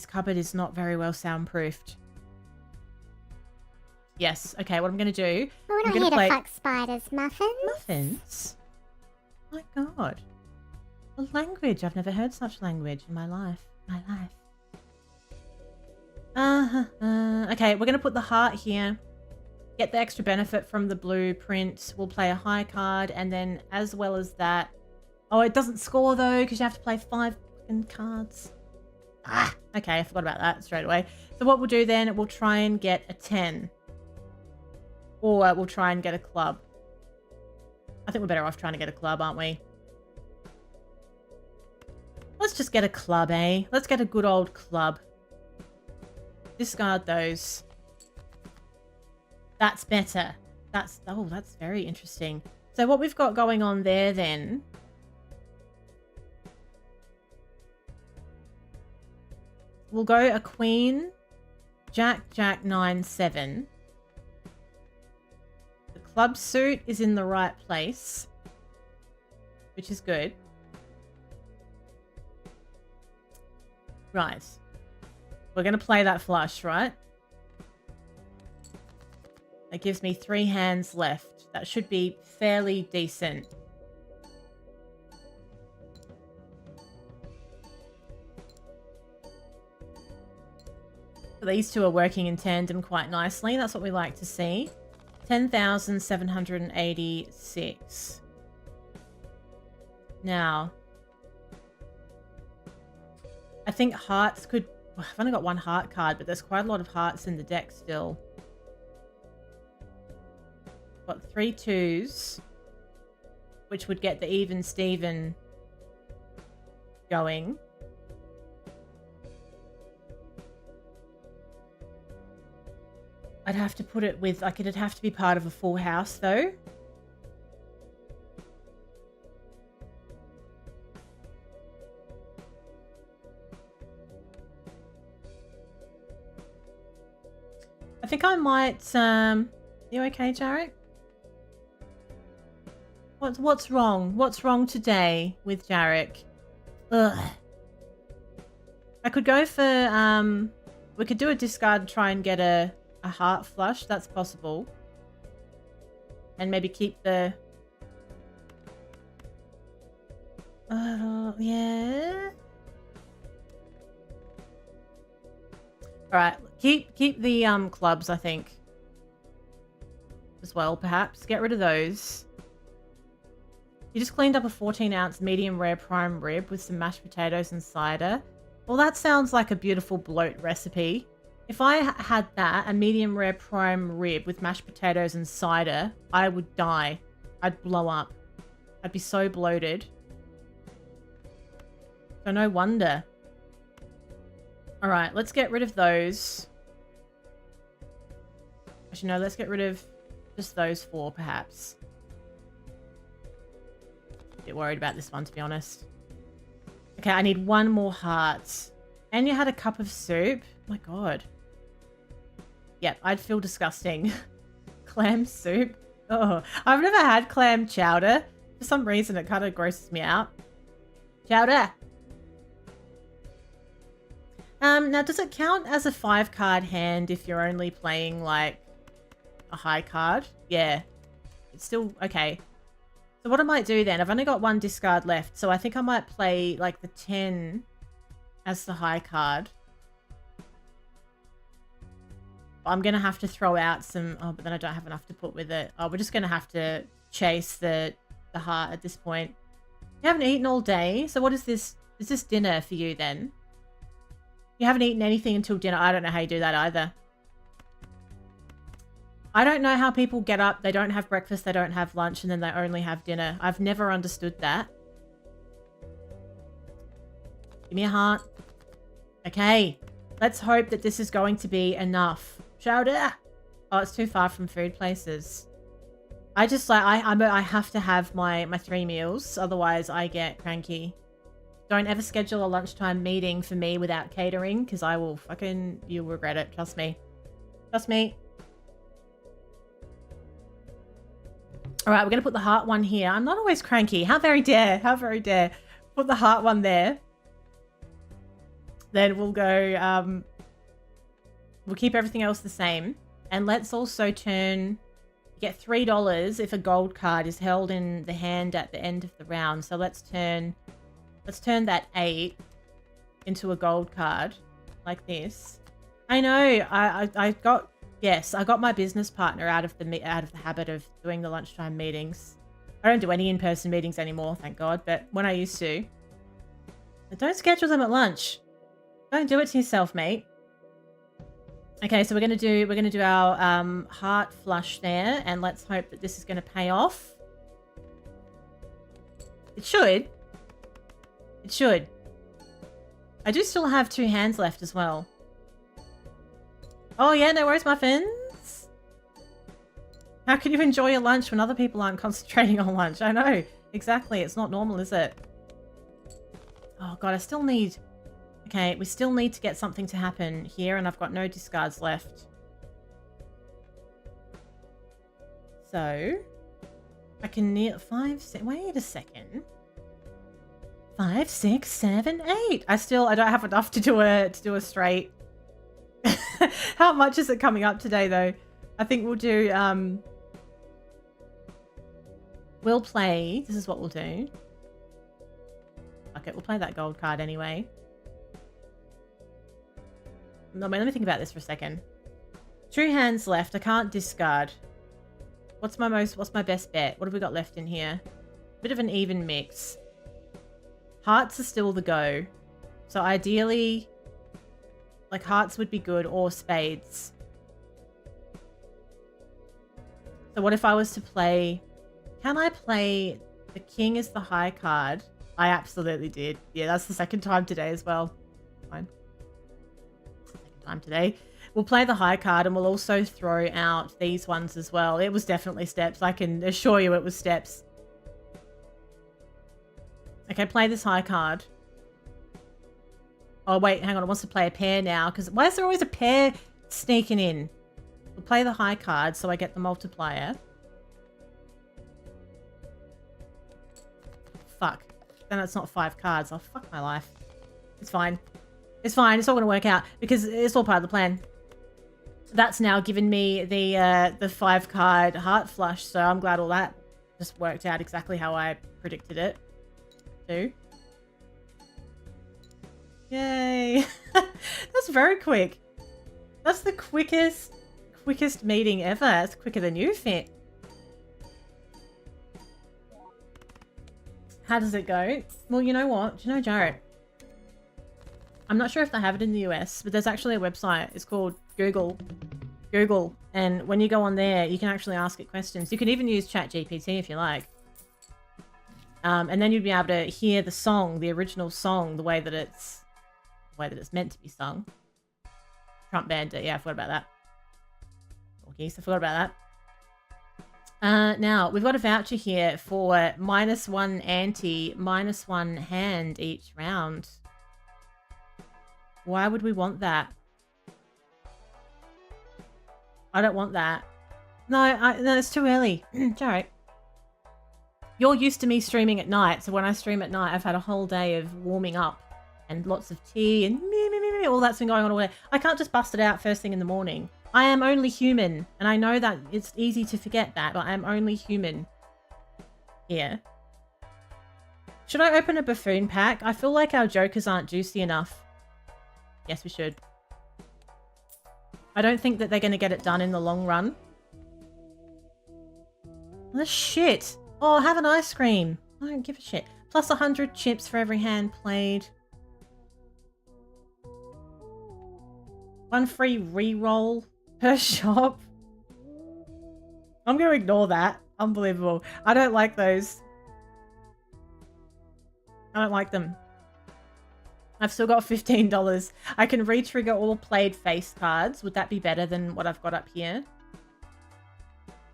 cupboard is not very well soundproofed. Yes. Okay, what I'm going to do... We're not here to fuck spiders, Muffins. Muffins? My God. A language. I've never heard such language in my life. Okay, we're going to put the heart here. Get the extra benefit from the blueprint. We'll play a high card, and then as well as that... Oh, it doesn't score, though, because you have to play 5 fucking cards. Okay, I forgot about that straight away. So what we'll do then, we'll try and get a 10. Or we'll try and get a club. I think we're better off trying to get a club, aren't we? Let's just get a club, eh? Let's get a good old club. Discard those. That's better. That's very interesting. So what we've got going on there then... We'll go a queen, jack, 9, 7. The club suit is in the right place, which is good. Right. We're going to play that flush, right? That gives me 3 hands left. That should be fairly decent. These two are working in tandem quite nicely. That's what we like to see. 10,786. Now, I think hearts could... I've only got 1 heart card, but there's quite a lot of hearts in the deck still. Got 3 2s, which would get the even Steven going. I'd have to put it with, like, it'd have to be part of a full house, though. I think I might, you okay, Jarek? What's wrong? What's wrong today with Jarek? Ugh. I could go for, we could do a discard and try and get a heart flush. That's possible. And maybe keep the... yeah. Alright, keep the clubs, I think. As well, perhaps. Get rid of those. You just cleaned up a 14-ounce medium rare prime rib with some mashed potatoes and cider. Well, that sounds like a beautiful bloat recipe. If I had that, a medium rare prime rib with mashed potatoes and cider, I would die. I'd blow up. I'd be so bloated. So no wonder. Alright, let's get rid of those. Actually, no, let's get rid of just those 4, perhaps. A bit worried about this one, to be honest. Okay, I need 1 more heart. And you had a cup of soup? Oh my god. Yep, I'd feel disgusting. Clam soup? Oh, I've never had clam chowder. For some reason, it kind of grosses me out. Chowder! Now, does it count as a 5-card hand if you're only playing, like, a high card? Yeah. It's still... Okay. So what I might do then, I've only got 1 discard left, so I think I might play, like, the 10 as the high card. I'm going to have to throw out some... Oh, but then I don't have enough to put with it. Oh, we're just going to have to chase the heart at this point. You haven't eaten all day, so what is this? Is this dinner for you then? You haven't eaten anything until dinner. I don't know how you do that either. I don't know how people get up, they don't have breakfast, they don't have lunch, and then they only have dinner. I've never understood that. Give me a heart. Okay. Let's hope that this is going to be enough. Chowder! Oh, it's too far from food places. I just like, I have to have my 3 meals, otherwise I get cranky. Don't ever schedule a lunchtime meeting for me without catering, because I will fucking... You'll regret it. Trust me. Trust me. Alright, we're going to put the heart one here. I'm not always cranky. How very dare. How very dare. Put the heart one there. Then we'll go... we'll keep everything else the same. And let's also turn... Get $3 if a gold card is held in the hand at the end of the round. So let's turn that 8 into a gold card like this. I know. I got my business partner out of the habit of doing the lunchtime meetings. I don't do any in-person meetings anymore, thank God. But when I used to, but don't schedule them at lunch. Don't do it to yourself, mate. Okay, so we're gonna do our heart flush there, and let's hope that this is gonna pay off. It should. It should. I do still have 2 hands left as well. Oh yeah, no worries, muffins. How can you enjoy your lunch when other people aren't concentrating on lunch? I know, exactly. It's not normal, is it? Oh god, I still need... Okay, we still need to get something to happen here, and I've got no discards left. So, I can near 5, 6, wait a second. 5, 6, 7, 8. I don't have enough to do a straight. How much is it coming up today, though? I think we'll do, we'll play, this is what we'll do. Okay, we'll play that gold card anyway. No, wait, let me think about this for a second. 2 hands left. I can't discard. What's my best bet? What have we got left in here? Bit of an even mix. Hearts are still the go. So ideally, like hearts would be good, or spades. So what if I was to play... Can I play the king as the high card? I absolutely did. Yeah, that's the 2nd time today as well. Fine. Time today. We'll play the high card, and we'll also throw out these ones as well. It was definitely steps. I can assure you it was steps. Okay, play this high card. Oh, wait, hang on. It wants to play a pair now, because why is there always a pair sneaking in? We'll play the high card so I get the multiplier. Fuck. Then it's not 5 cards. Oh, fuck my life. It's fine. It's fine. It's all going to work out because it's all part of the plan. That's now given me the 5-card heart flush, so I'm glad all that just worked out exactly how I predicted it to. Yay! That's very quick. That's the quickest meeting ever. It's quicker than you, Fit. How does it go? Well, you know what? Do you know, Jared? I'm not sure if they have it in the US, but there's actually a website. It's called Google. And when you go on there, you can actually ask it questions. You can even use ChatGPT if you like. And then you'd be able to hear the song, the original song, the way that it's meant to be sung. Trump Bandit. Yeah, I forgot about that. Geese, I forgot about that. Now, we've got a voucher here for -1 ante, -1 hand each round. Why would we want that? I don't want that. No, it's too early. Jarek. You're used to me streaming at night, so when I stream at night, I've had a whole day of warming up and lots of tea and all that's been going on all day. I can't just bust it out first thing in the morning. I am only human, and I know that it's easy to forget that, but I am only human here. Should I open a buffoon pack? I feel like our jokers aren't juicy enough. Yes, we should. I don't think that they're going to get it done in the long run. The shit. Oh, have an ice cream. I don't give a shit. Plus 100 chips for every hand played. 1 free re-roll per shop. I'm going to ignore that. Unbelievable. I don't like those. I don't like them. I've still got $15. I can re-trigger all played face cards. Would that be better than what I've got up here?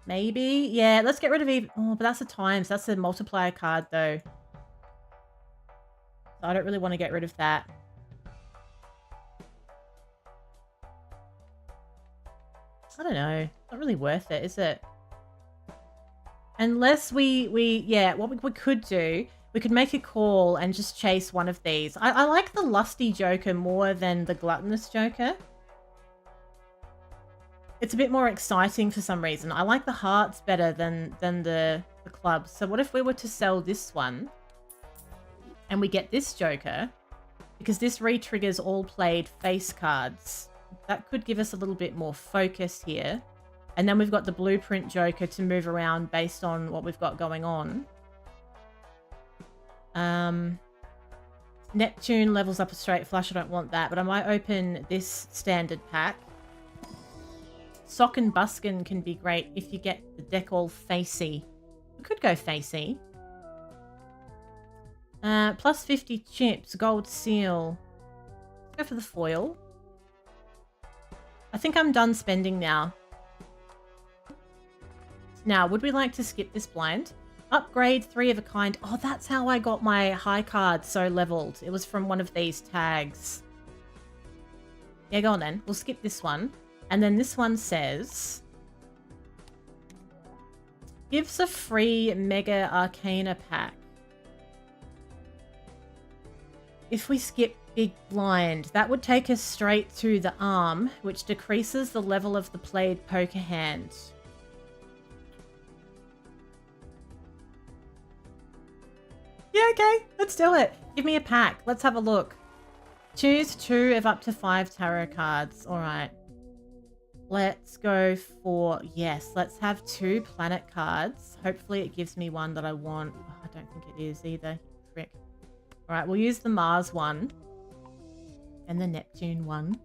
Maybe. Yeah, let's get rid of even... Oh, but that's a times. That's a multiplier card, though. So I don't really want to get rid of that. I don't know. Not really worth it, is it? Unless yeah, what we could do, we could make a call and just chase one of these. I like the lusty Joker more than the gluttonous Joker. It's a bit more exciting for some reason. I like the hearts better than the clubs. So what if we were to sell this one and we get this Joker? Because this re-triggers all played face cards. That could give us a little bit more focus here. And then we've got the blueprint Joker to move around based on what we've got going on. Neptune levels up a straight flush. I don't want that, but I might open this standard pack. Sock and Buskin can be great if you get the deck all facey. We could go facey. Plus 50 chips, gold seal. Let's go for the foil. I think I'm done spending now. Now, would we like to skip this blind? Upgrade 3 of a kind. Oh, that's how I got my high card so leveled. It was from one of these tags. Yeah, go on then. We'll skip this one. And then this one says... gives a free Mega Arcana pack. If we skip Big Blind, that would take us straight to the arm, which decreases the level of the played poker hand. Yeah, okay. Let's do it. Give me a pack. Let's have a look. Choose 2 of up to 5 tarot cards. All right. Let's go for... yes, let's have 2 planet cards. Hopefully it gives me one that I want. Oh, I don't think it is either. Frick. All right, we'll use the Mars one. And the Neptune one.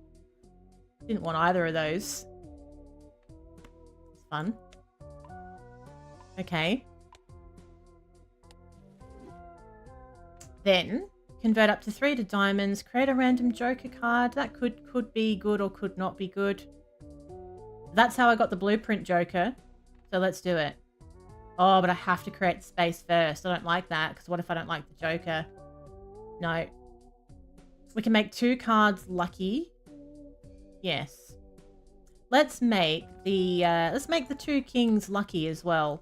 Didn't want either of those. It's fun. Okay. Then, convert up to 3 to diamonds. Create a random Joker card. That could be good or could not be good. That's how I got the blueprint Joker. So let's do it. Oh, but I have to create space first. I don't like that, because what if I don't like the Joker? No. We can make 2 cards lucky. Yes. Let's make the 2 kings lucky as well.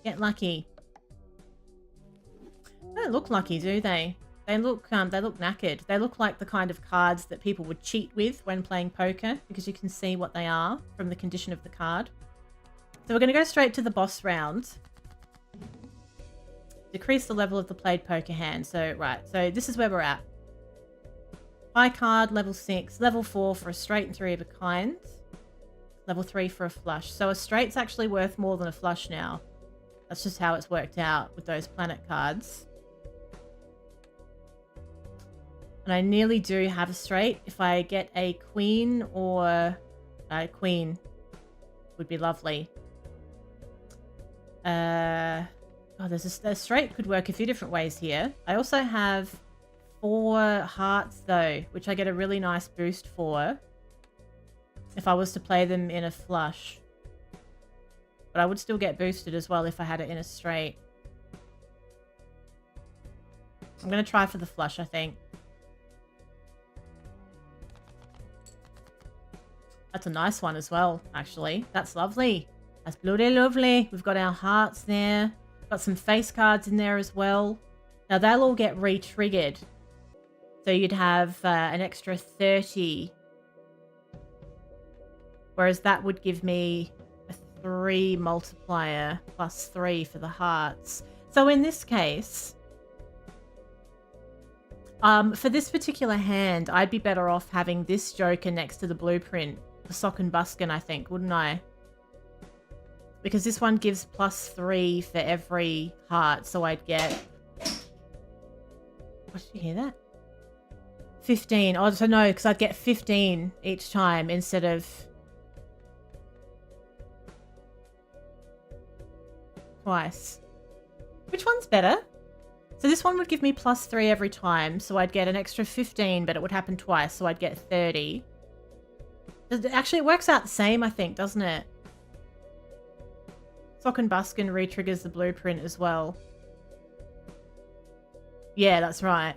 Get lucky. They don't look lucky, do they? They look knackered. They look like the kind of cards that people would cheat with when playing poker, because you can see what they are from the condition of the card. So we're going to go straight to the boss round. Decrease the level of the played poker hand. So, right. So this is where we're at. High card, level 6. Level 4 for a straight and 3 of a kind. Level 3 for a flush. So a straight's actually worth more than a flush now. That's just how it's worked out with those planet cards. And I nearly do have a straight. If I get a queen or a queen would be lovely. Oh, there's a straight could work a few different ways here. I also have 4 hearts though, which I get a really nice boost for if I was to play them in a flush. But I would still get boosted as well if I had it in a straight. I'm going to try for the flush, I think. That's a nice one as well, actually. That's lovely. That's bloody lovely. We've got our hearts there. Got some face cards in there as well. Now, they'll all get re-triggered. So you'd have an extra 30. Whereas that would give me a 3 multiplier plus 3 for the hearts. So in this case, for this particular hand, I'd be better off having this Joker next to the blueprint. The Sock and Buskin, I think, wouldn't I? Because this one gives plus 3 for every heart, so I'd get... What, did you hear that? 15. Oh, so no, because I'd get 15 each time instead of... twice. Which one's better? So this one would give me plus 3 every time, so I'd get an extra 15, but it would happen twice, so I'd get 30. Actually, it works out the same, I think, doesn't it? Sock and Buskin re-triggers the blueprint as well. Yeah, that's right.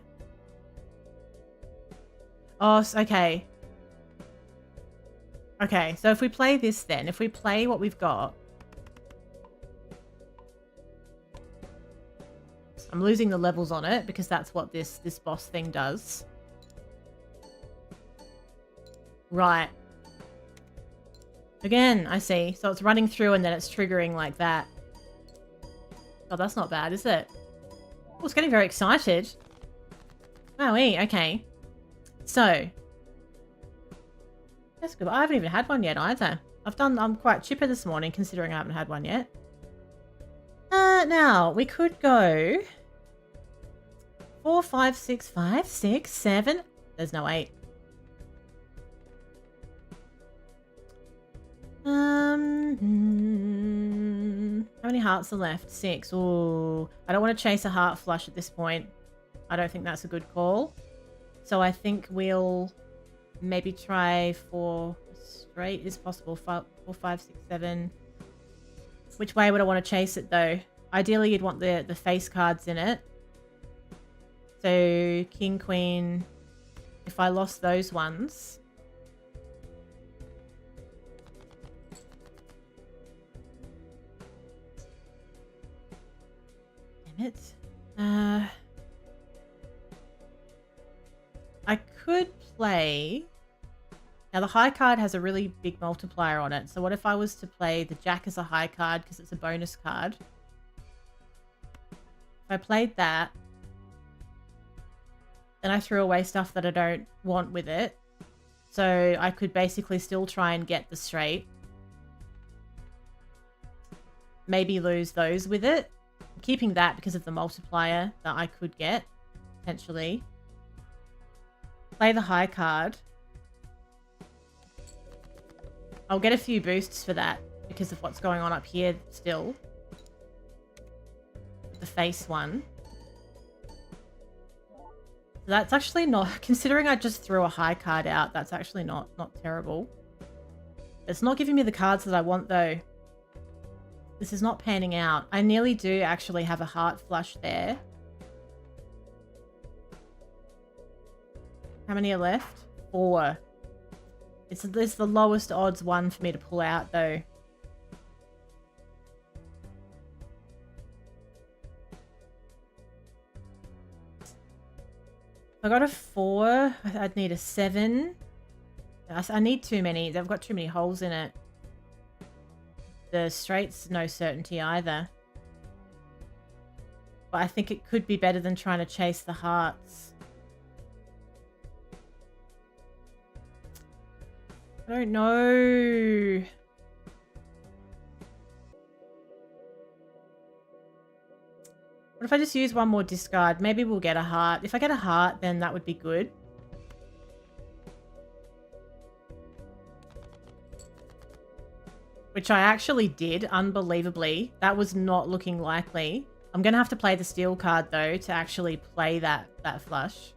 Oh, okay. Okay, so if we play this then, if we play what we've got... I'm losing the levels on it because that's what this boss thing does. Right. Again, I see. So it's running through and then it's triggering like that. Oh, that's not bad, is it? Oh, it's getting very excited. Wowee, okay. So. That's good. I haven't even had one yet either. I'm quite chipper this morning considering I haven't had one yet. Now, we could go 4, 5, 6, 5, 6, 7. There's no 8. How many hearts are left? 6. Ooh, I don't want to chase a heart flush at this point. I don't think that's a good call. So I think we'll maybe try for straight is possible. 4, 5, 6, 7. Which way would I want to chase it though? Ideally, you'd want the face cards in it. So King, Queen. If I lost those ones. Damn it. I could play... Now, the high card has a really big multiplier on it. So what if I was to play the Jack as a high card because it's a bonus card? If I played that, then I threw away stuff that I don't want with it. So I could basically still try and get the straight. Maybe lose those with it. I'm keeping that because of the multiplier that I could get, potentially. Play the high card. I'll get a few boosts for that because of what's going on up here still. The face one. So that's actually not... Considering I just threw a high card out, that's actually not terrible. It's not giving me the cards that I want though. This is not panning out. I nearly do actually have a heart flush there. How many are left? 4. It's the lowest odds one for me to pull out though. I got a 4. I'd need a 7. I need too many. They've got too many holes in it. The straight's no certainty either. But I think it could be better than trying to chase the hearts. I don't know. What if I just use one more discard? Maybe we'll get a heart. If I get a heart, then that would be good. Which I actually did, unbelievably. That was not looking likely. I'm going to have to play the steel card, though, to actually play that flush.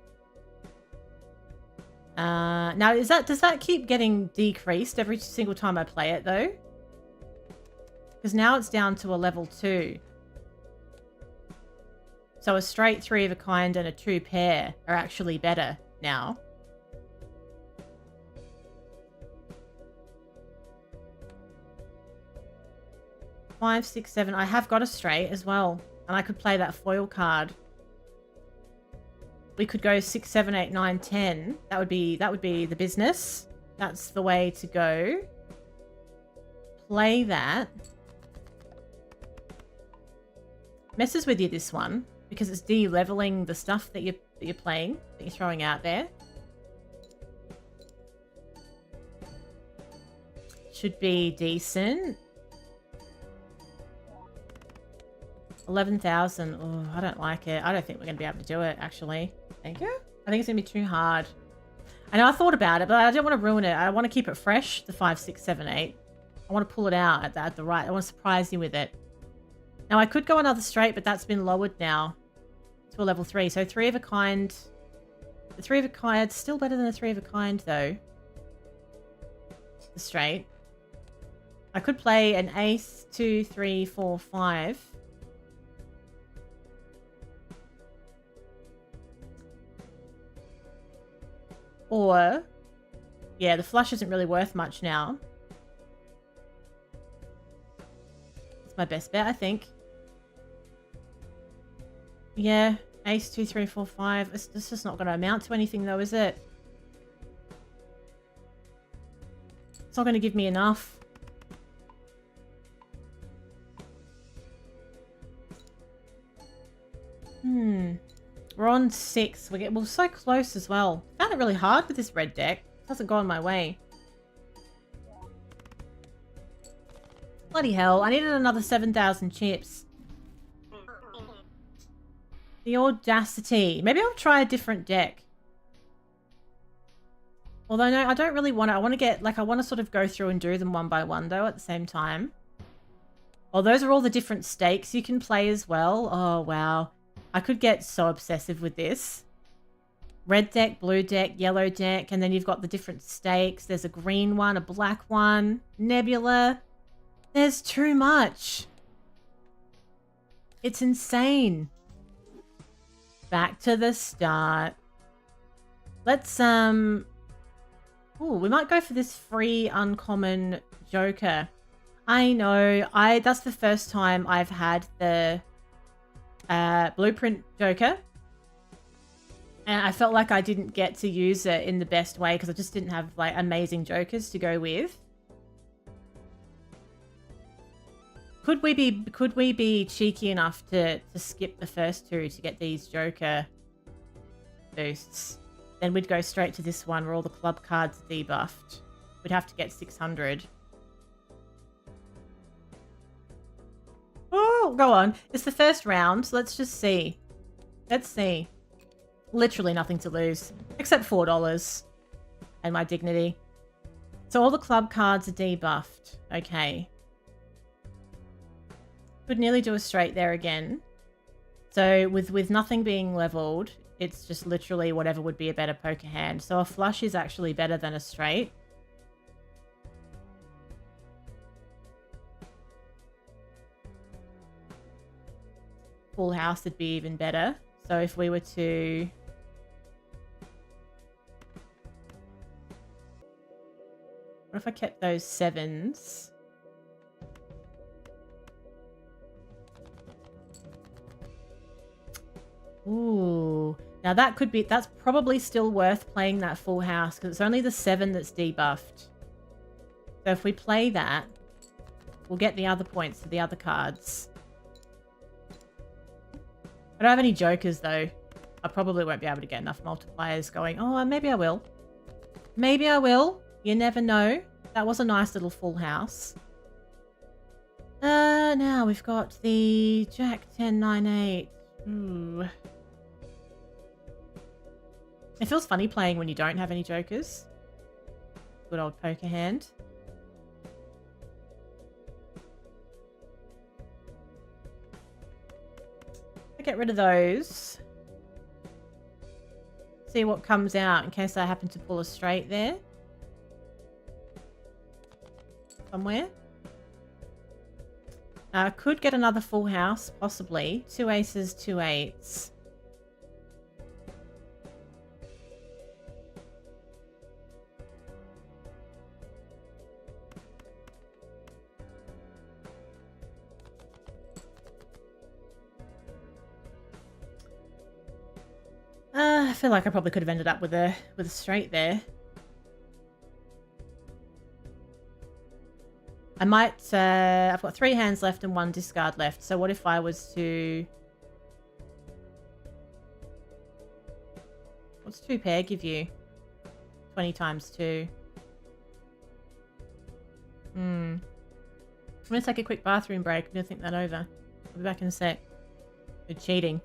Now, does that keep getting decreased every single time I play it, though? Because now it's down to a level 2. So a straight 3 of a kind and a 2 pair are actually better now. Five, 6, 7. I have got a straight as well. And I could play that foil card. We could go 6, 7, 8, 9, 10. That would be the business. That's the way to go. Play that. Messes with you, this one, because it's de-leveling the stuff that you're playing, that you're throwing out there. Should be decent. 11,000. Oh, I don't like it. I don't think we're going to be able to do it, actually. Thank you. I think it's going to be too hard. I know I thought about it, but I don't want to ruin it. I want to keep it fresh, the 5, 6, 7, 8. I want to pull it out at the right. I want to surprise you with it. Now, I could go another straight, but that's been lowered now to a level 3. So 3 of a kind. The 3 of a kind, still better than the 3 of a kind, though. The straight. I could play an ace, 2, 3, 4, 5. Or, yeah, the flush isn't really worth much now. It's my best bet, I think. Yeah, ace, 2, 3, 4, 5. It's just not going to amount to anything, though, is it? It's not going to give me enough. We're on 6. We're so close as well. Found it really hard with this red deck. It hasn't gone my way. Bloody hell. I needed another 7,000 chips. The audacity. Maybe I'll try a different deck. Although, no, I don't really want to. I want to get, like, I want to sort of go through and do them one by one, though, at the same time. Oh, those are all the different stakes you can play as well. Oh, wow. I could get so obsessive with this. Red deck, blue deck, yellow deck, and then you've got the different stakes. There's a green one, a black one, nebula. There's too much. It's insane. Back to the start. Let's, ooh, we might go for this free uncommon Joker. I know, that's the first time I've had the Blueprint Joker. And I felt like I didn't get to use it in the best way because I just didn't have, like, amazing Jokers to go with. Could we be cheeky enough to skip the first 2 to get these Joker boosts? Then we'd go straight to this one where all the club cards are debuffed. We'd have to get 600. Oh, go on. It's the first round, so let's just see. Let's see. Literally nothing to lose, except $4 and my dignity. So all the club cards are debuffed. Okay. Could nearly do a straight there again. So with nothing being leveled, it's just literally whatever would be a better poker hand. So a flush is actually better than a straight. Full house would be even better. So if we were to... What if I kept those 7s? Ooh. Now that could be... That's probably still worth playing that full house because it's only the 7 that's debuffed. So if we play that, we'll get the other points for the other cards. I don't have any Jokers, though. I probably won't be able to get enough multipliers going. Oh, maybe I will. Maybe I will. You never know. That was a nice little full house. Now we've got the Jack 10, 9, 8. Ooh. It feels funny playing when you don't have any jokers. Good old poker hand. I'll get rid of those. See what comes out in case I happen to pull a straight there. Somewhere. Could get another full house, possibly. 2 aces, 2 eights. I feel like I probably could have ended up with a straight there. I might, I've got 3 hands left and 1 discard left. So what if I was to... What's 2 pair give you? 20 times 2. I'm going to take a quick bathroom break. I'm going to think that over. I'll be back in a sec. Good cheating.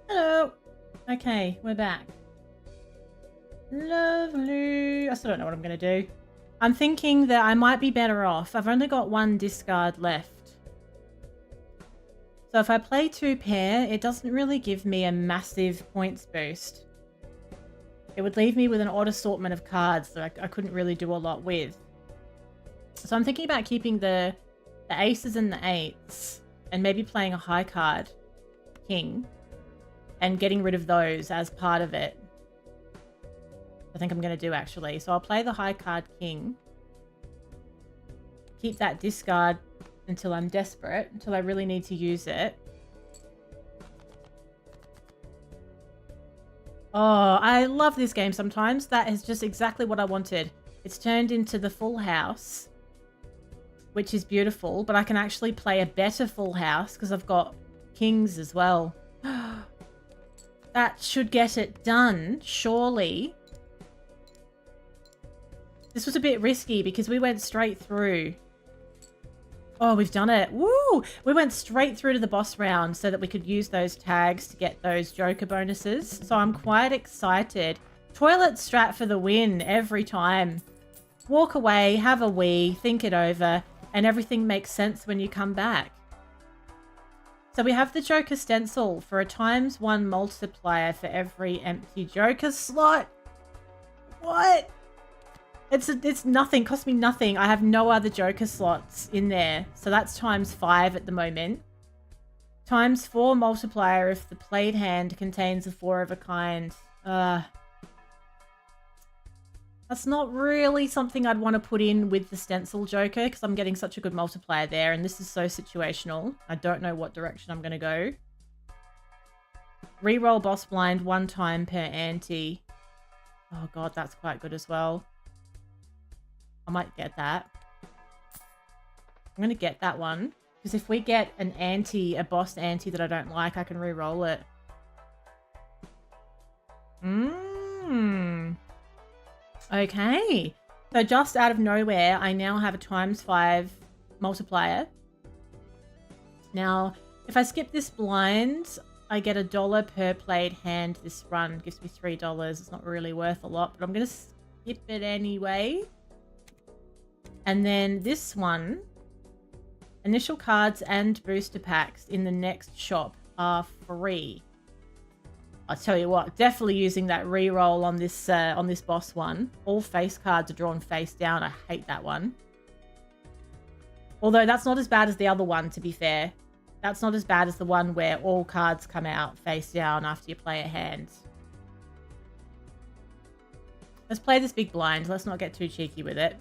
Hello. Okay, we're back. Lovely. I still don't know what I'm going to do. I'm thinking that I might be better off. I've only got 1 discard left. So if I play 2 pair, it doesn't really give me a massive points boost. It would leave me with an odd assortment of cards that I couldn't really do a lot with. So I'm thinking about keeping the aces and the eights and maybe playing a high card. king and getting rid of those as part of it. I think I'm going to do actually. So I'll play the high card king. Keep that discard until I'm desperate, until I really need to use it. Oh, I love this game sometimes. That is just exactly what I wanted. It's turned into the full house, which is beautiful, but I can actually play a better full house because I've got kings as well. That should get it done, surely. This was a bit risky because we went straight through. Oh, we've done it. Woo! We went straight through to the boss round so that we could use those tags to get those Joker bonuses. So I'm quite excited. Toilet strat for the win every time. Walk away, have a wee, think it over, and everything makes sense when you come back. So we have the Joker stencil for a ×1 multiplier for every empty Joker slot. What? It's nothing. Cost me nothing. I have no other Joker slots in there. So that's ×5 at the moment. ×4 multiplier if the played hand contains a 4 of a kind. That's not really something I'd want to put in with the stencil Joker because I'm getting such a good multiplier there. And this is so situational. I don't know what direction I'm going to go. Reroll boss blind 1 time per ante. Oh god, that's quite good as well. I might get that. I'm going to get that one. Because if we get an ante, a boss ante that I don't like, I can re-roll it. Okay. So just out of nowhere, I now have a ×5 multiplier. Now, if I skip this blind, I get $1 per played hand this run. Gives me $3. It's not really worth a lot, but I'm going to skip it anyway. And then this one, initial cards and booster packs in the next shop are free. I'll tell you what, definitely using that reroll on this boss one. All face cards are drawn face down. I hate that one. Although that's not as bad as the other one, to be fair. That's not as bad as the one where all cards come out face down after you play a hand. Let's play this big blind. Let's not get too cheeky with it.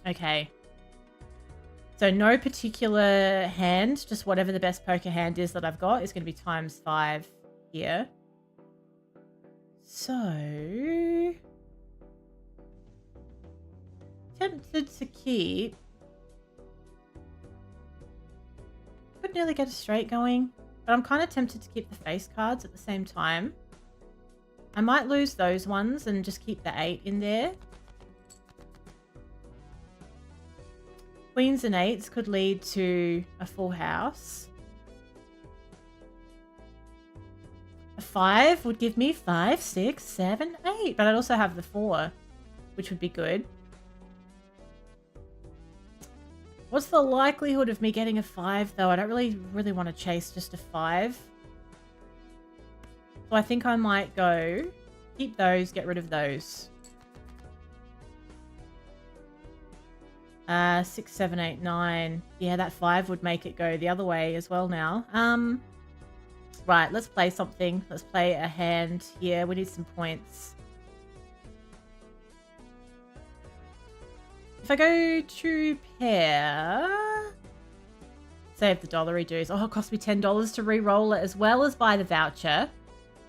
Okay. So no particular hand, just whatever the best poker hand is that I've got is going to be ×5 here. So tempted to keep. Could nearly get a straight going, but I'm kind of tempted to keep the face cards at the same time. I might lose those ones and just keep the 8 in there. Queens and 8s could lead to a full house. A 5 would give me 5, 6, 7, 8. But I'd also have the 4, which would be good. What's the likelihood of me getting a 5, though? I don't really want to chase just a 5. So I think I might go keep those, get rid of those. 6, 7, 8, 9. Yeah, that 5 would make it go the other way as well now. Right, let's play something. Let's play a hand here. We need some points. If I go to pair... Save the dollary dues. Oh, it cost me $10 to re-roll it as well as buy the voucher.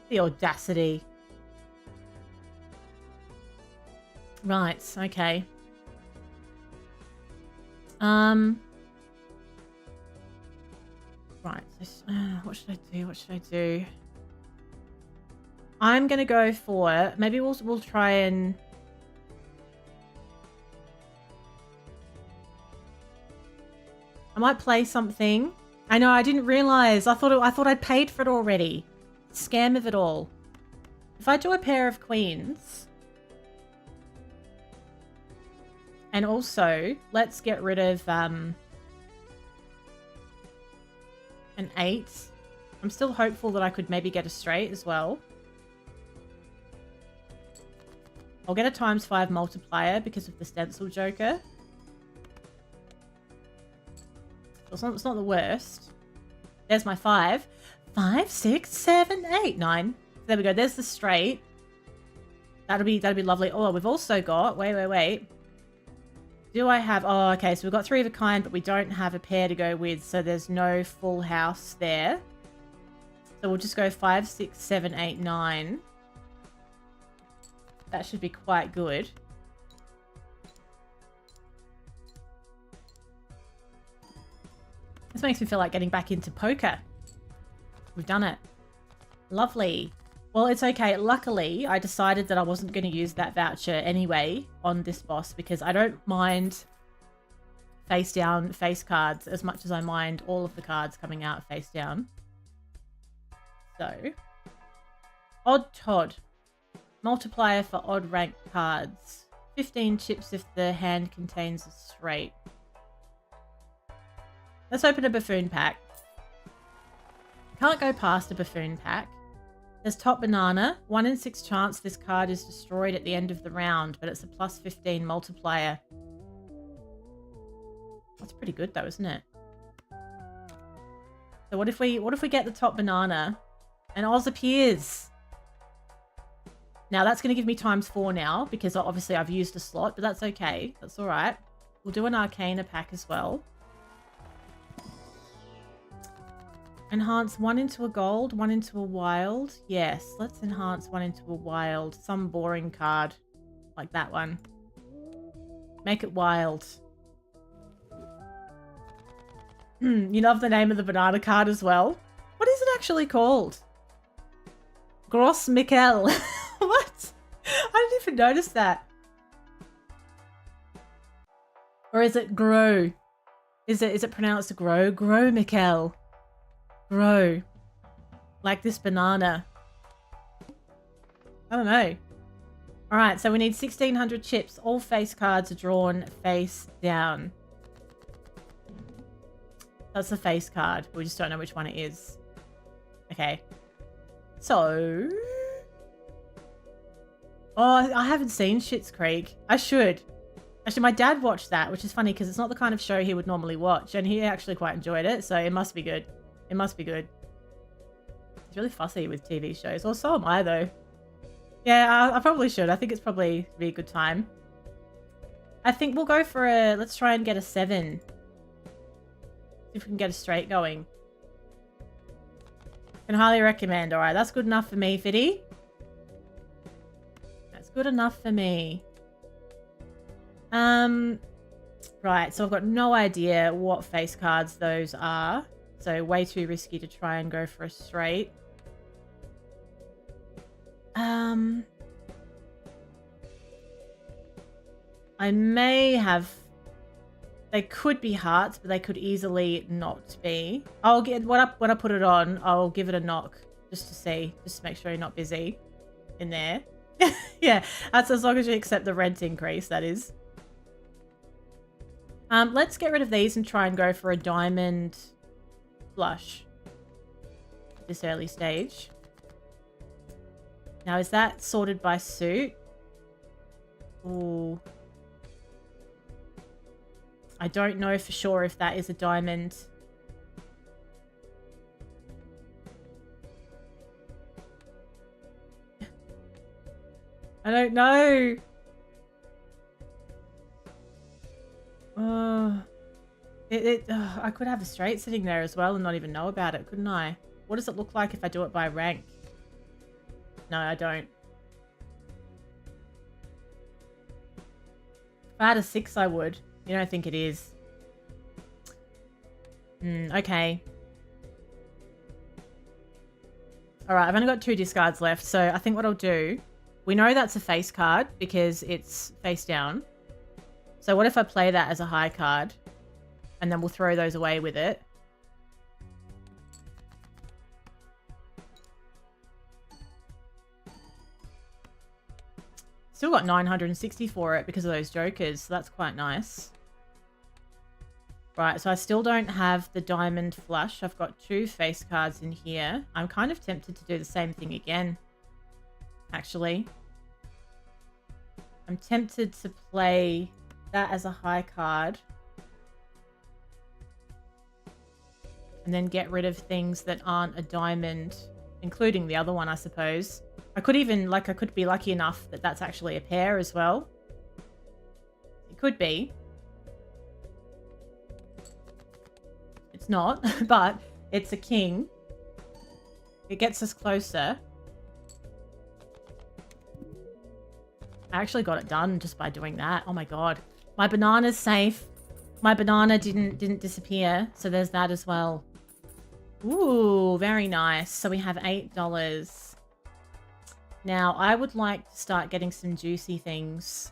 The audacity. Right, okay. Right, so, what should I do? What should I do? I'm gonna go for... Maybe we'll try and... I might play something. I know, I didn't realize. I thought I'd paid for it already. Scam of it all. If I do a pair of queens... And also, let's get rid of an 8. I'm still hopeful that I could maybe get a straight as well. I'll get a ×5 multiplier because of the stencil Joker. It's not the worst. There's my 5. 5, 6, 7, 8, 9. There we go. There's the straight. That'll be lovely. Oh, we've also got... Wait. Do I have... Oh, okay. So we've got 3 of a kind, but we don't have a pair to go with. So there's no full house there. So we'll just go 5, 6, 7, 8, 9. That should be quite good. This makes me feel like getting back into poker. We've done it. Lovely. Well, it's okay. Luckily, I decided that I wasn't going to use that voucher anyway on this boss because I don't mind face down face cards as much as I mind all of the cards coming out face down. So, odd Todd. Multiplier for odd rank cards. 15 chips if the hand contains a straight. Let's open a buffoon pack. Can't go past a buffoon pack. There's top banana. 1 in 6 chance this card is destroyed at the end of the round, but it's a plus 15 multiplier. That's pretty good though, isn't it? So what if we get the top banana and Oz appears? Now that's going to give me ×4 now because obviously I've used a slot, but that's okay. That's all right. We'll do an Arcana pack as well. Enhance 1 into a gold, 1 into a wild. Yes, let's enhance 1 into a wild. Some boring card like that one. Make it wild. You love the name of the banana card as well. What is it actually called? Gros Miquel. What? I didn't even notice that. Or is it Grow? Is it pronounced Grow? Grow Miquel. Grow. Like this banana. I don't know. Alright, so we need 1600 chips. All face cards are drawn face down. That's the face card. We just don't know which one it is. Okay. So... Oh, I haven't seen Schitt's Creek. I should. Actually, my dad watched that, which is funny because it's not the kind of show he would normally watch. And he actually quite enjoyed it, so it must be good. It must be good. He's really fussy with TV shows. Or so am I, though. Yeah, I probably should. I think it's probably be a good time. I think we'll go for a... Let's try and get a 7. See if we can get a straight going. Can highly recommend. Alright, that's good enough for me, Fitty. That's good enough for me. Right, so I've got no idea what face cards those are. So way too risky to try and go for a straight. I may have... They could be hearts, but they could easily not be. I'll get when I put it on, I'll give it a knock just to see, just to make sure you're not busy in there. Yeah, that's as long as you accept the rent increase, that is. Let's get rid of these and try and go for a diamond flush at this early stage. Now, is that sorted by suit? Ooh. I don't know for sure if that is a diamond. I don't know. I could have a straight sitting there as well and not even know about it, couldn't I? What does it look like if I do it by rank? No, I don't. If I had a 6, I would. You don't think it is? Okay. Alright, I've only got 2 discards left, so I think what I'll do... We know that's a face card because it's face down. So what if I play that as a high card? And then we'll throw those away with it. Still got 960 for it because of those jokers, so that's quite nice. Right, so I still don't have the diamond flush. I've got 2 face cards in here. I'm kind of tempted to do the same thing again, actually. I'm tempted to play that as a high card. and then get rid of things that aren't a diamond, including the other one, I suppose. I could even, I could be lucky enough that that's actually a pair as well. It could be. It's not, but it's a king. It gets us closer. I actually got it done just by doing that. Oh my god. My banana's safe. My banana didn't disappear, so there's that as well. Ooh, very nice. So we have $8. Now, I would like to start getting some juicy things.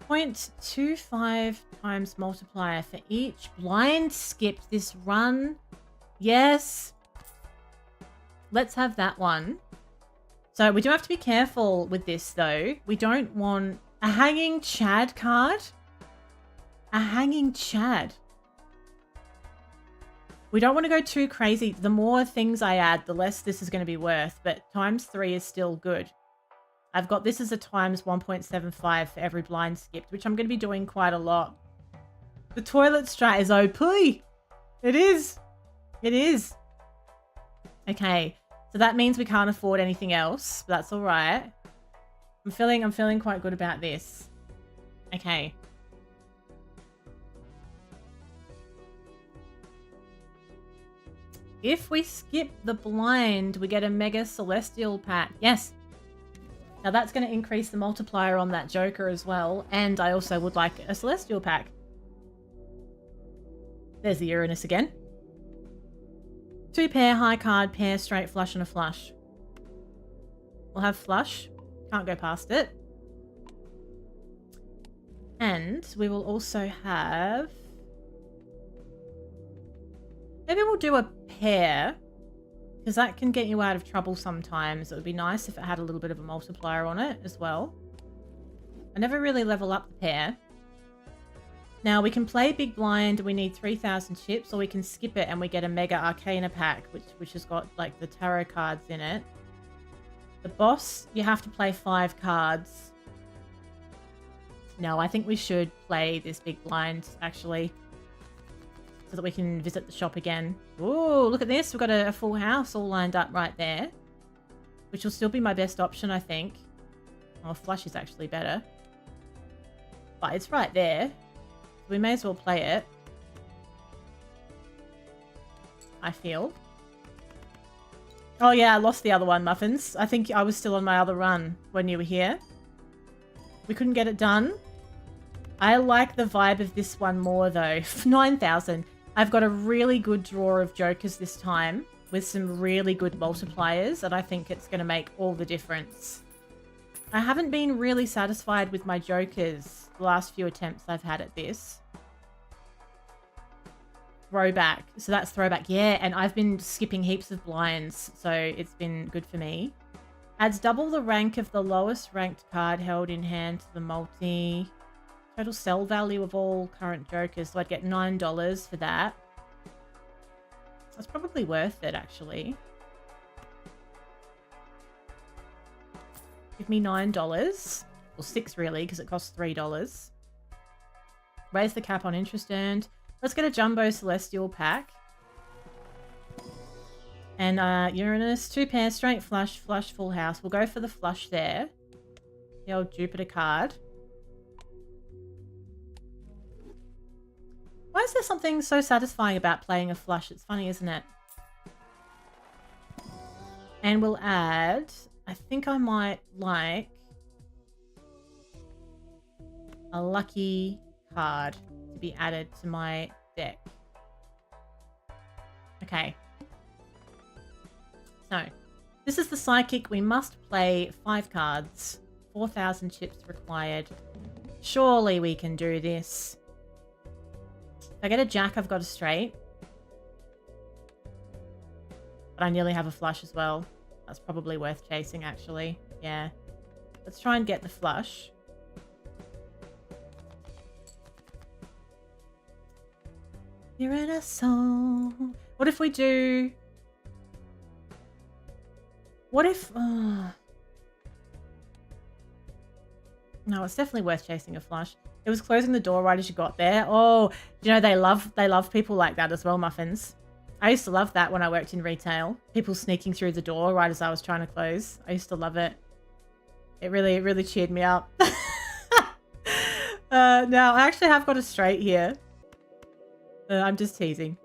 0.25 times multiplier for each blind skipped this run. Yes. Let's have that one. So we do have to be careful with this, though. We don't want a hanging Chad card. A hanging Chad. We don't want to go too crazy. The more things I add, the less this is going to be worth. But times 3 is still good. I've got this as a times 1.75 for every blind skipped, which I'm going to be doing quite a lot. The toilet strat is OP. It is. It is. Okay. So that means we can't afford anything else. But that's all right. I'm feeling quite good about this. Okay. If we skip the blind, we get a Mega Celestial pack. Yes. Now that's going to increase the multiplier on that Joker as well. And I also would like a Celestial pack. There's the Uranus again. 2 pair, high card, pair, straight, flush, and a flush. We'll have flush. Can't go past it. And we will also have... Maybe we'll do a pair, because that can get you out of trouble sometimes. It would be nice if it had a little bit of a multiplier on it as well. I never really level up the pair. Now, we can play Big Blind. We need 3,000 chips, or we can skip it and we get a Mega Arcana pack, which has got, like, the tarot cards in it. The boss, you have to play 5 cards. No, I think we should play this Big Blind, actually, so that we can visit the shop again. Ooh, look at this. We've got a full house all lined up right there, which will still be my best option, I think. Oh, flush is actually better. But it's right there. We may as well play it. I feel. Oh yeah, I lost the other one, Muffins. I think I was still on my other run when you were here. We couldn't get it done. I like the vibe of this one more though. 9,000. I've got a really good draw of Jokers this time with some really good multipliers, and I think it's going to make all the difference. I haven't been really satisfied with my Jokers the last few attempts I've had at this. Throwback. So that's throwback. Yeah, and I've been skipping heaps of blinds, so it's been good for me. Adds double the rank of the lowest ranked card held in hand to the multi. Total sell value of all current Jokers. So I'd get $9 for that. That's probably worth it, actually. Give me $9. Or $6 really, because it costs $3. Raise the cap on interest earned. Let's get a Jumbo Celestial pack. And Uranus, 2 pairs, straight flush, flush, full house. We'll go for the flush there. The old Jupiter card. Why is there something so satisfying about playing a flush? It's funny, isn't it? And we'll add... I think I might like a lucky card to be added to my deck. Okay. So, this is the Psychic. We must play 5 cards. 4,000 chips required. Surely we can do this. If I get a Jack, I've got a straight. But I nearly have a flush as well. That's probably worth chasing, actually. Yeah. Let's try and get the flush. You're in a soul. What if we do... What if... No, it's definitely worth chasing a flush. It was closing the door right as you got there. Oh, you know, they love people like that as well, Muffins. I used to love that when I worked in retail. People sneaking through the door right as I was trying to close. I used to love it. It really cheered me up. Now, I actually have got a straight here. I'm just teasing.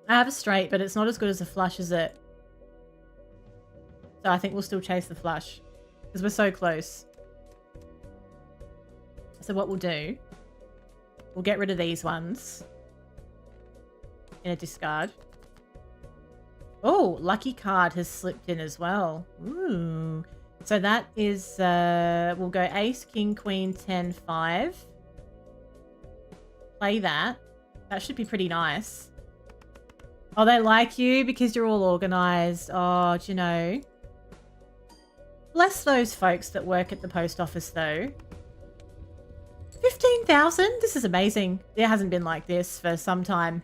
I have a straight, but it's not as good as a flush, is it? So I think we'll still chase the flush because we're so close. So what we'll do, we'll get rid of these ones in a discard. Oh, lucky card has slipped in as well. Ooh. So that is, we'll go ace, king, queen, 10, 5. Play that. That should be pretty nice. Oh, they like you because you're all organized. Oh, do you know? Bless those folks that work at the post office, though. 15,000? This is amazing. It hasn't been like this for some time.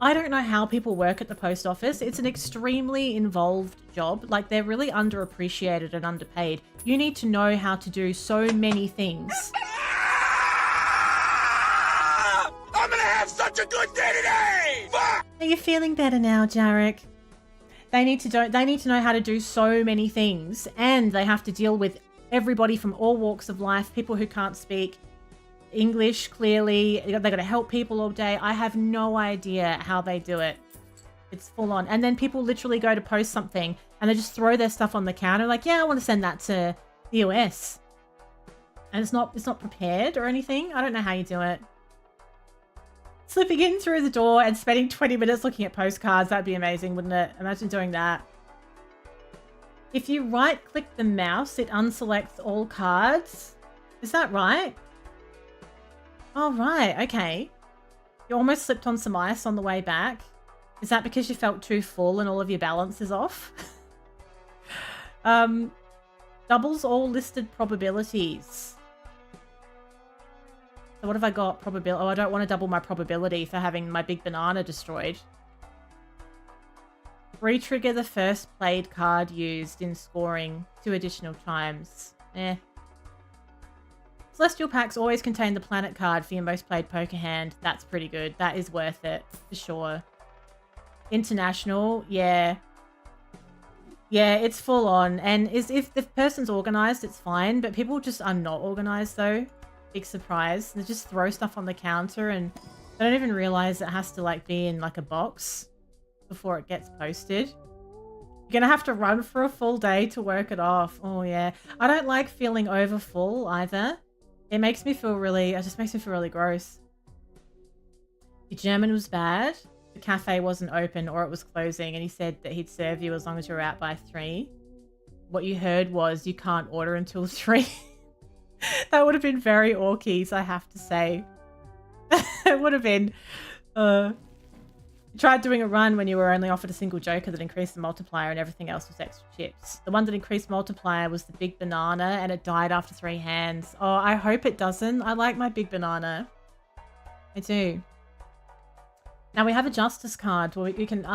I don't know how people work at the post office. It's an extremely involved job. Like, they're really underappreciated and underpaid. You need to know how to do so many things. I'm gonna have such a good day today! Fuck! Are you feeling better now, Jarek? They need to know how to do so many things, and they have to deal with everybody from all walks of life, people who can't speak English clearly. They got to help people all day. I have no idea how they do it. It's full on. And then people literally go to post something and they just throw their stuff on the counter like, yeah, I want to send that to the US. And it's not prepared or anything. I don't know how you do it. Slipping in through the door and spending 20 minutes looking at postcards. That'd be amazing, wouldn't it? Imagine doing that. If you right-click the mouse, it unselects all cards. Is that right? Oh, right. Okay. You almost slipped on some ice on the way back. Is that because you felt too full and all of your balance is off? Doubles all listed probabilities. So what have I got? Probability. Oh, I don't want to double my probability for having my big banana destroyed. Re-trigger the first played card used in scoring 2 additional times. Eh. Celestial packs always contain the planet card for your most played poker hand. That's pretty good. That is worth it, for sure. International, yeah. Yeah, it's full on. And if the person's organized, it's fine. But people just are not organized, though. Big surprise. They just throw stuff on the counter and they don't even realize it has to like be in like a box before it gets posted. You're gonna have to run for a full day to work it off. Oh yeah. I don't like feeling over full either. It makes me feel really, it just makes me feel really gross. Your German was bad. The cafe wasn't open or it was closing and he said that he'd serve you as long as you're out by 3. What you heard was you can't order until 3. That would have been very Orkies, I have to say. It would have been. You tried doing a run when you were only offered a single joker that increased the multiplier and everything else was extra chips. The one that increased multiplier was the big banana and it died after 3 hands. Oh, I hope it doesn't. I like my big banana. I do. Now we have a justice card where we can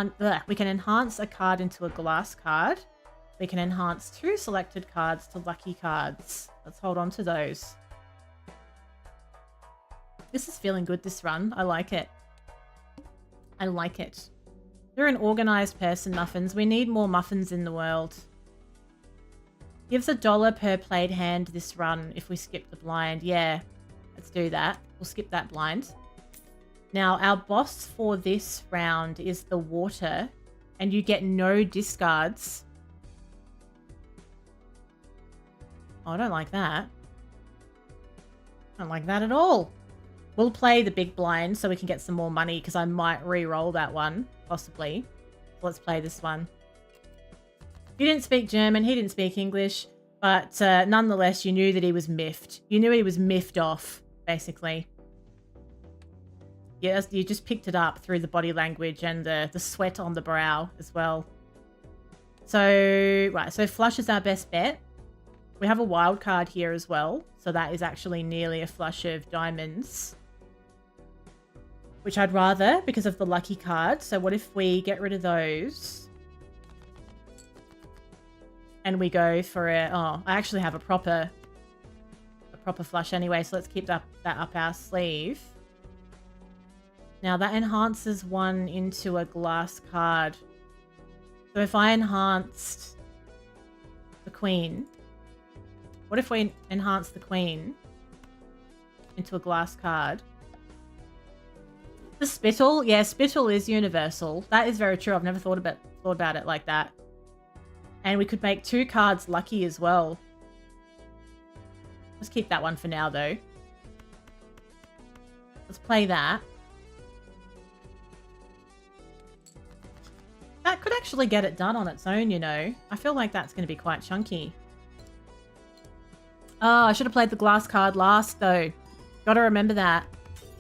enhance a card into a glass card. We can enhance 2 selected cards to lucky cards. Let's hold on to those. This is feeling good, this run. I like it. I like it. You're an organized person, Muffins. We need more muffins in the world. Gives $1 per played hand this run if we skip the blind. Yeah, let's do that. We'll skip that blind. Now, our boss for this round is the water, and you get no discards. Oh, I don't like that. I don't like that at all. We'll play the big blind so we can get some more money because I might re-roll that one, possibly. Let's play this one. You didn't speak German, he didn't speak English, but nonetheless, you knew that he was miffed. You knew he was miffed off, basically. Yeah, you just picked it up through the body language and the sweat on the brow as well. So, right, so flush is our best bet. We have a wild card here as well. So that is actually nearly a flush of diamonds. Which I'd rather because of the lucky card. So what if we get rid of those? And we go for a... Oh, I actually have a proper flush anyway. So let's keep that up our sleeve. Now that enhances one into a glass card. So if I enhanced the queen, what if we enhance the queen into a glass card? The spittle? Yeah, spittle is universal. That is very true. I've never thought about it like that. And we could make 2 cards lucky as well. Let's keep that one for now, though. Let's play that. That could actually get it done on its own, you know. I feel like that's going to be quite chunky. Oh, I should have played the glass card last, though. Gotta remember that.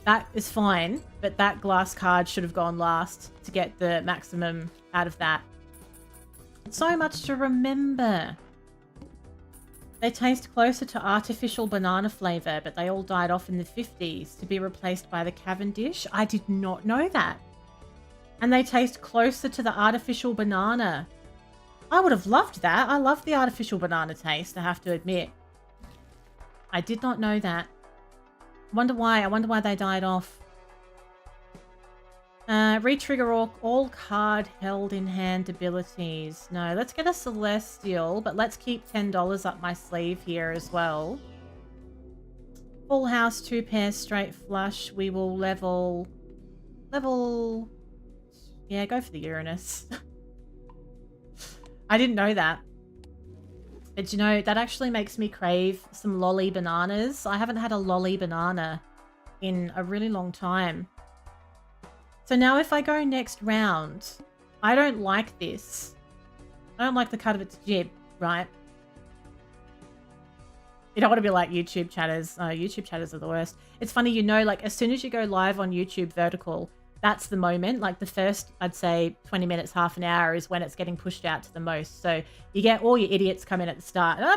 That is fine, but that glass card should have gone last to get the maximum out of that. So much to remember. They taste closer to artificial banana flavour, but they all died off in the 50s to be replaced by the Cavendish. I did not know that. And they taste closer to the artificial banana. I would have loved that. I love the artificial banana taste, I have to admit. I did not know that. I wonder why they died off. Retrigger all card held in hand abilities. No, let's get a Celestial, but let's keep $10 up my sleeve here as well. Full house, 2 pairs straight flush. We will level... Yeah, go for the Uranus. I didn't know that. But you know, that actually makes me crave some lolly bananas. I haven't had a lolly banana in a really long time. So now if I go next round, I don't like this. I don't like the cut of its jib, right? You don't want to be like YouTube chatters. Oh, YouTube chatters are the worst. It's funny, you know, like as soon as you go live on YouTube vertical, that's the moment. Like the first, I'd say 20 minutes, half an hour is when it's getting pushed out to the most. So you get all your idiots come in at the start. Oh,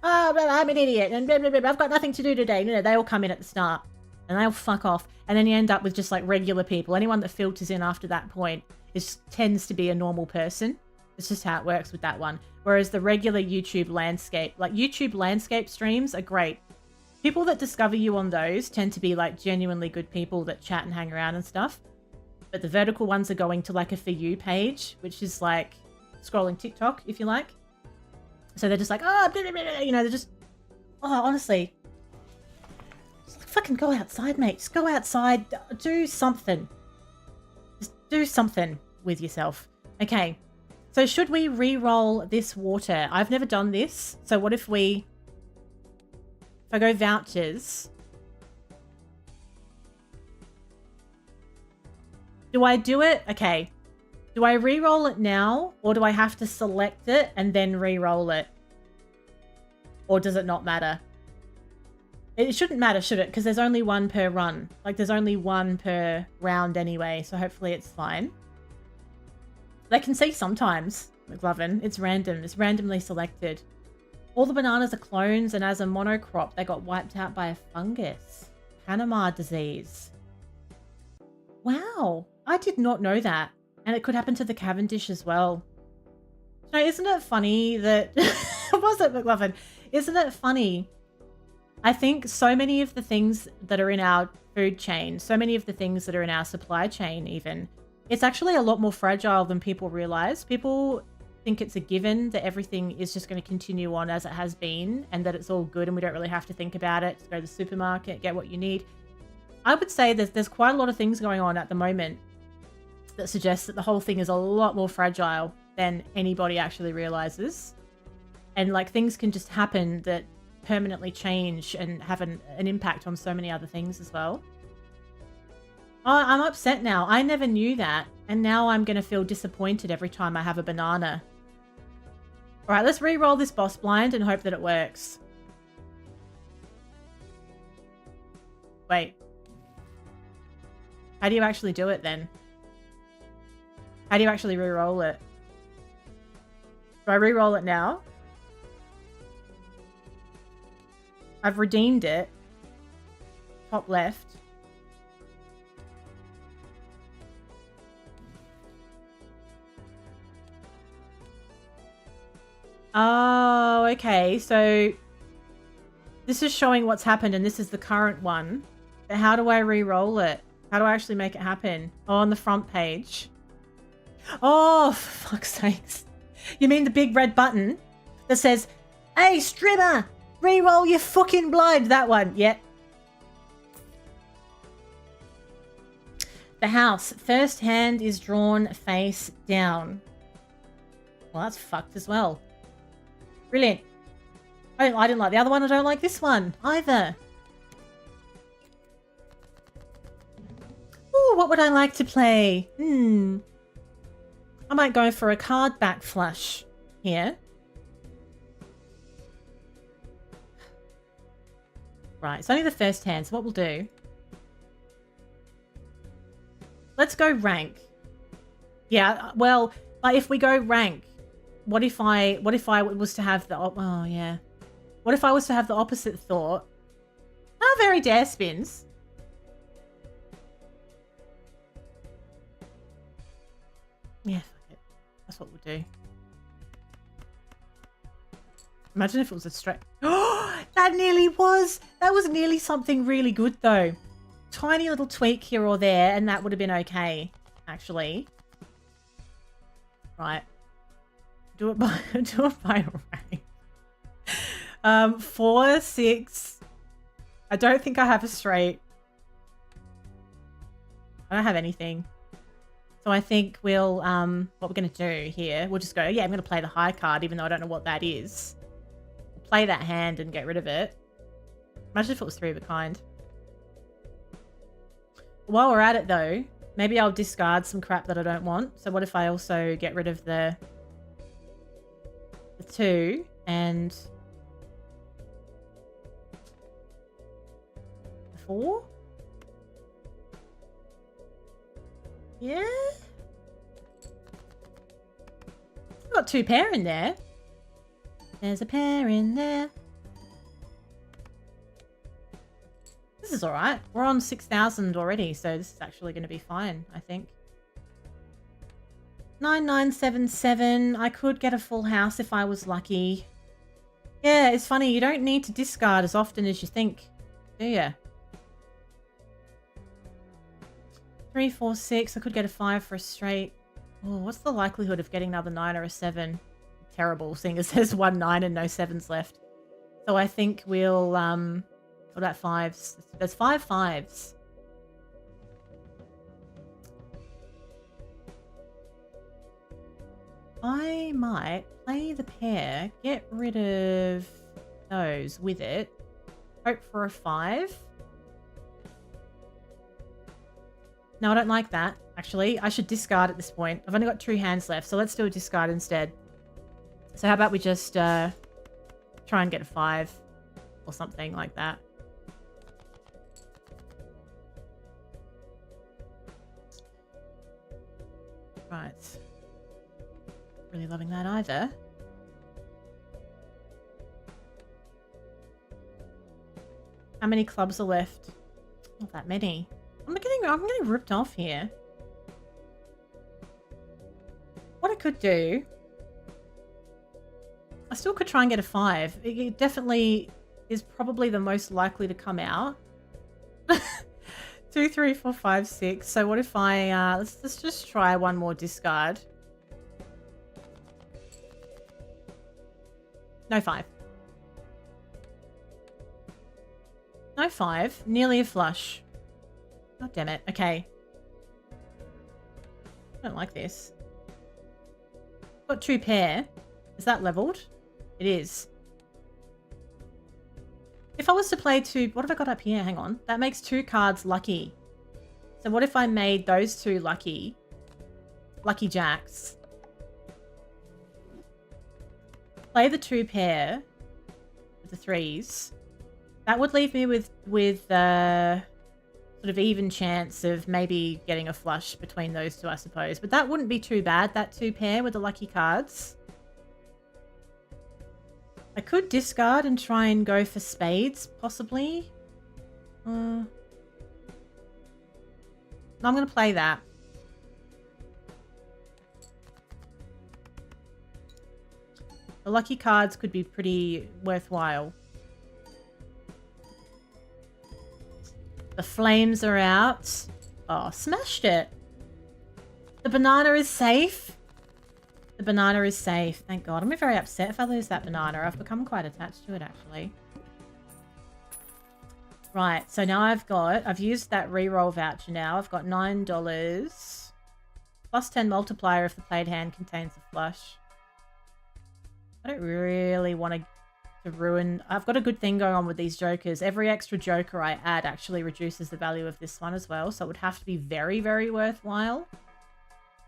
I'm an idiot and I've got nothing to do today. You know, they all come in at the start and they'll fuck off. And then you end up with just like regular people. Anyone that filters in after that point tends to be a normal person. It's just how it works with that one. Whereas the regular YouTube landscape, like YouTube landscape streams are great. People that discover you on those tend to be like genuinely good people that chat and hang around and stuff. But the vertical ones are going to like a For You page, which is like scrolling TikTok, if you like. So they're just like, oh, you know, they're just, oh, honestly. Just fucking go outside, mate. Just go outside. Do something. Just do something with yourself. Okay. So should we re-roll this water? I've never done this. So what if I go vouchers, do I do it? Okay. Do I re-roll it now or do I have to select it and then re-roll it? Or does it not matter? It shouldn't matter, should it? Because there's only one per run. Like there's only one per round anyway, so hopefully it's fine. They can see sometimes, McLovin. It's random. It's randomly selected. All the bananas are clones, and as a monocrop, they got wiped out by a fungus. Panama disease. Wow, I did not know that. And it could happen to the Cavendish as well. No, isn't it funny that... Was it, McLovin? Isn't it funny? I think so many of the things that are in our food chain, so many of the things that are in our supply chain even, it's actually a lot more fragile than people realize. People think it's a given that everything is just going to continue on as it has been and that it's all good and we don't really have to think about it. Just go to the supermarket, get what you need. I would say there's quite a lot of things going on at the moment that suggest that the whole thing is a lot more fragile than anybody actually realizes. And like things can just happen that permanently change and have an impact on so many other things as well. Oh, I'm upset now. I never knew that. And now I'm going to feel disappointed every time I have a banana. All right, let's re-roll this boss blind and hope that it works. Wait. How do you actually do it then? How do you actually re-roll it? Do I re-roll it now? I've redeemed it. Top left. Oh, okay. So this is showing what's happened and this is the current one. But how do I re-roll it? How do I actually make it happen? Oh, on the front page. Oh, for fuck's sakes. You mean the big red button that says, "Hey, streamer, re-roll your fucking blood." That one. Yep. The house. First hand is drawn face down. Well, that's fucked as well. Brilliant. I didn't like the other one. I don't like this one either. Ooh, what would I like to play? I might go for a card back flush here. Right, it's only the first hand, so what we'll do... Let's go rank. Yeah, well, if we go rank, what if I was to have the... Oh, yeah. What if I was to have the opposite thought? How very dare spins. Yeah, fuck it. That's what we'll do. Imagine if it was a straight... Oh, that nearly was! That was nearly something really good, though. Tiny little tweak here or there, and that would have been okay, actually. Right. Do it by rank. 4, 6. I don't think I have a straight. I don't have anything. So I think we'll, what we're going to do here, we'll just go, yeah, I'm going to play the high card, even though I don't know what that is. We'll play that hand and get rid of it. Imagine if it was 3 of a kind. While we're at it, though, maybe I'll discard some crap that I don't want. So what if I also get rid of the 2 and the 4? Yeah? I've got 2 pair in there. There's a pair in there. This is alright. We're on 6,000 already, so this is actually going to be fine, I think. 9977. I could get a full house if I was lucky. Yeah, it's funny. You don't need to discard as often as you think, do you? 3, 4, 6. I could get a 5 for a straight. Oh, what's the likelihood of getting another 9 or a 7? Terrible, seeing as there's 1 9 and no 7s left. So I think we'll, what about 5s? There's 5 5s. I might play the pair, get rid of those with it, hope for a 5. No, I don't like that, actually. I should discard at this point. I've only got 2 hands left, so let's do a discard instead. So how about we just try and get a 5 or something like that. Right. Really loving that either. How many clubs are left? Not that many. I'm getting ripped off here. What I could do, I still could try and get a 5. It definitely is probably the most likely to come out. 2, 3, 4, 5, 6. So what if I let's just try one more discard. No 5. No 5. Nearly a flush. God damn it. Okay. I don't like this. Got 2 pair. Is that leveled? It is. If I was to play 2... What have I got up here? Hang on. That makes 2 cards lucky. So what if I made those 2 lucky? Lucky jacks. Play the 2 pair with the 3s. That would leave me with sort of even chance of maybe getting a flush between those 2, I suppose. But that wouldn't be too bad, that 2 pair with the lucky cards. I could discard and try and go for spades, possibly. No, I'm going to play that. The lucky cards could be pretty worthwhile. The flames are out. Oh, smashed it. The banana is safe. The banana is safe. Thank God. I'm very upset if I lose that banana. I've become quite attached to it, actually. Right. So now I've used that reroll voucher now. I've got $9. Plus 10 multiplier if the played hand contains a flush. I don't really want to ruin... I've got a good thing going on with these jokers. Every extra joker I add actually reduces the value of this one as well. So it would have to be very, very worthwhile.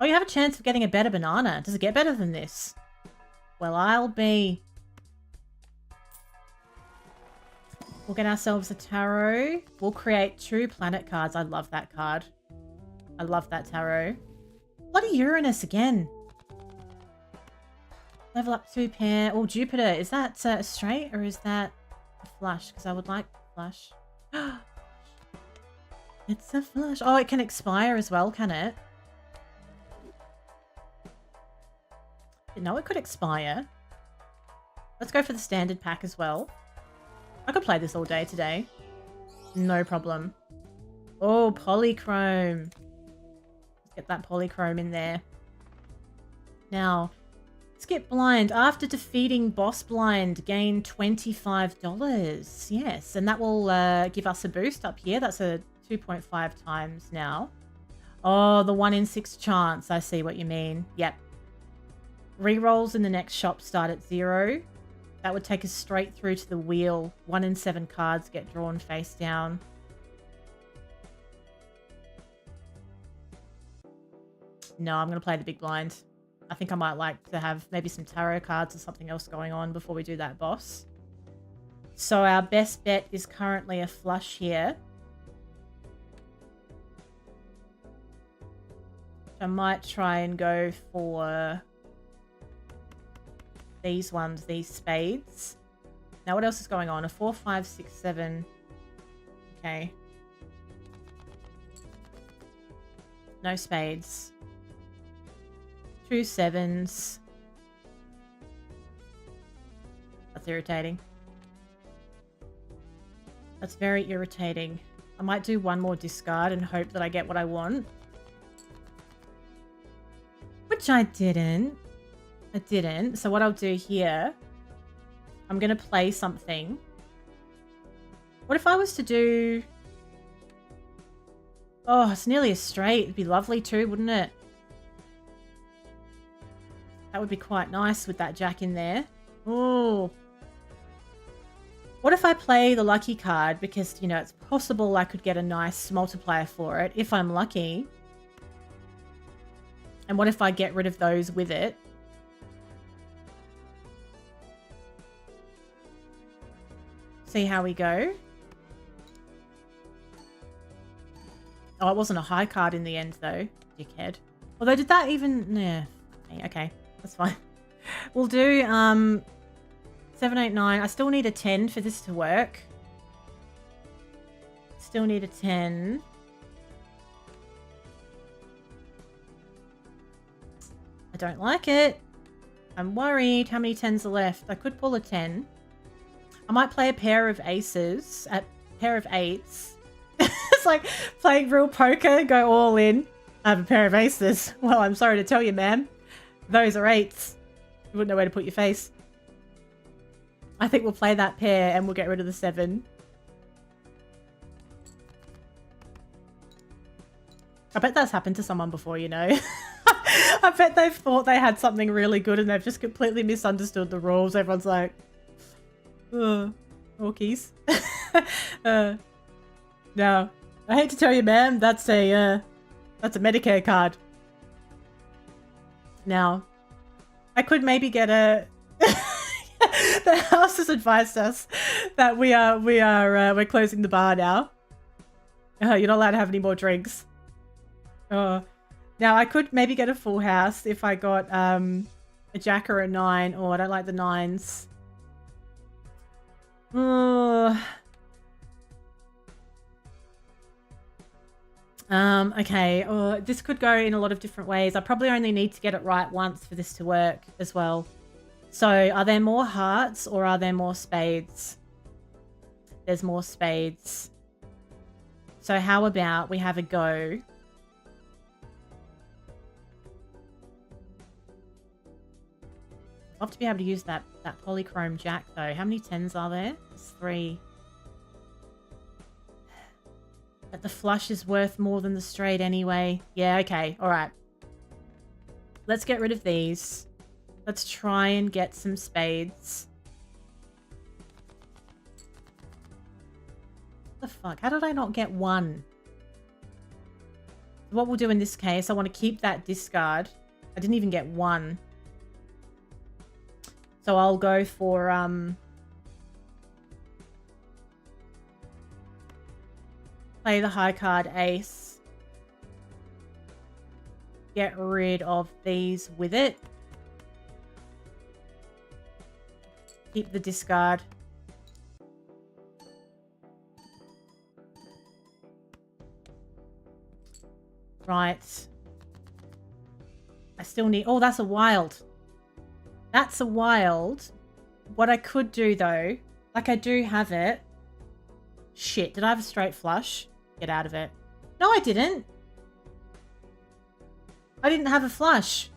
Oh, you have a chance of getting a better banana. Does it get better than this? Well, I'll be... We'll get ourselves a tarot. We'll create 2 planet cards. I love that card. I love that tarot. Bloody Uranus again. Level up 2 pair. Oh, Jupiter. Is that a straight or is that a flush? Because I would like flush. It's a flush. Oh, it can expire as well, can it? Didn't know it could expire. Let's go for the standard pack as well. I could play this all day today. No problem. Oh, polychrome. Let's get that polychrome in there. Now, skip blind. After defeating boss blind, gain $25. Yes, and that will give us a boost up here. That's a 2.5 times now. Oh, the 1 in 6 chance. I see what you mean. Yep. Rerolls in the next shop start at 0. That would take us straight through to the wheel. 1 in 7 cards get drawn face down. No, I'm going to play the big blind. I think I might like to have maybe some tarot cards or something else going on before we do that boss. So our best bet is currently a flush here. I might try and go for these ones, these spades. Now what else is going on? A 4, 5, 6, 7. Okay. No spades. 2 sevens. That's irritating. That's very irritating. I might do one more discard and hope that I get what I want. Which I didn't. I didn't. So what I'll do here, I'm going to play something. What if I was to do... Oh, it's nearly a straight. It'd be lovely too, wouldn't it? That would be quite nice with that jack in there. Oh. What if I play the lucky card? Because, you know, it's possible I could get a nice multiplier for it if I'm lucky. And what if I get rid of those with it? See how we go. Oh, it wasn't a high card in the end, though. Dickhead. Although, did that even... Yeah. Okay. That's fine. We'll do 7, 8, 9. I still need a 10 for this to work. Still need a 10. I don't like it. I'm worried. How many 10s are left? I could pull a 10. I might play a pair of aces, a pair of 8s. It's like playing real poker, go all in. I have a pair of aces. Well, I'm sorry to tell you, ma'am. Those are 8s. You wouldn't know where to put your face. I think we'll play that pair and we'll get rid of the 7. I bet that's happened to someone before, you know. I bet they've thought they had something really good and they've just completely misunderstood the rules. Everyone's like, orkies. No, I hate to tell you, ma'am, that's a Medicare card. Now, I could maybe get a... The house has advised us that we're closing the bar now. You're not allowed to have any more drinks. Now I could maybe get a full house if I got a jack or a 9. Oh, I don't like the 9s. Okay. Oh, this could go in a lot of different ways. I probably only need to get it right once for this to work as well. So, are there more hearts or are there more spades? There's more spades. So how about we have a go? I'd love to be able to use that polychrome jack though. How many 10s are there? There's 3. But the flush is worth more than the straight anyway. Yeah, okay. All right. Let's get rid of these. Let's try and get some spades. What the fuck? How did I not get 1? What we'll do in this case, I want to keep that discard. I didn't even get 1. So I'll go for play the high card ace. Get rid of these with it. Keep the discard. Right. I still need... Oh, that's a wild. That's a wild. What I could do, though... Like, I do have it. Shit, did I have a straight flush? Get out of it. No, I didn't. I didn't have a flush.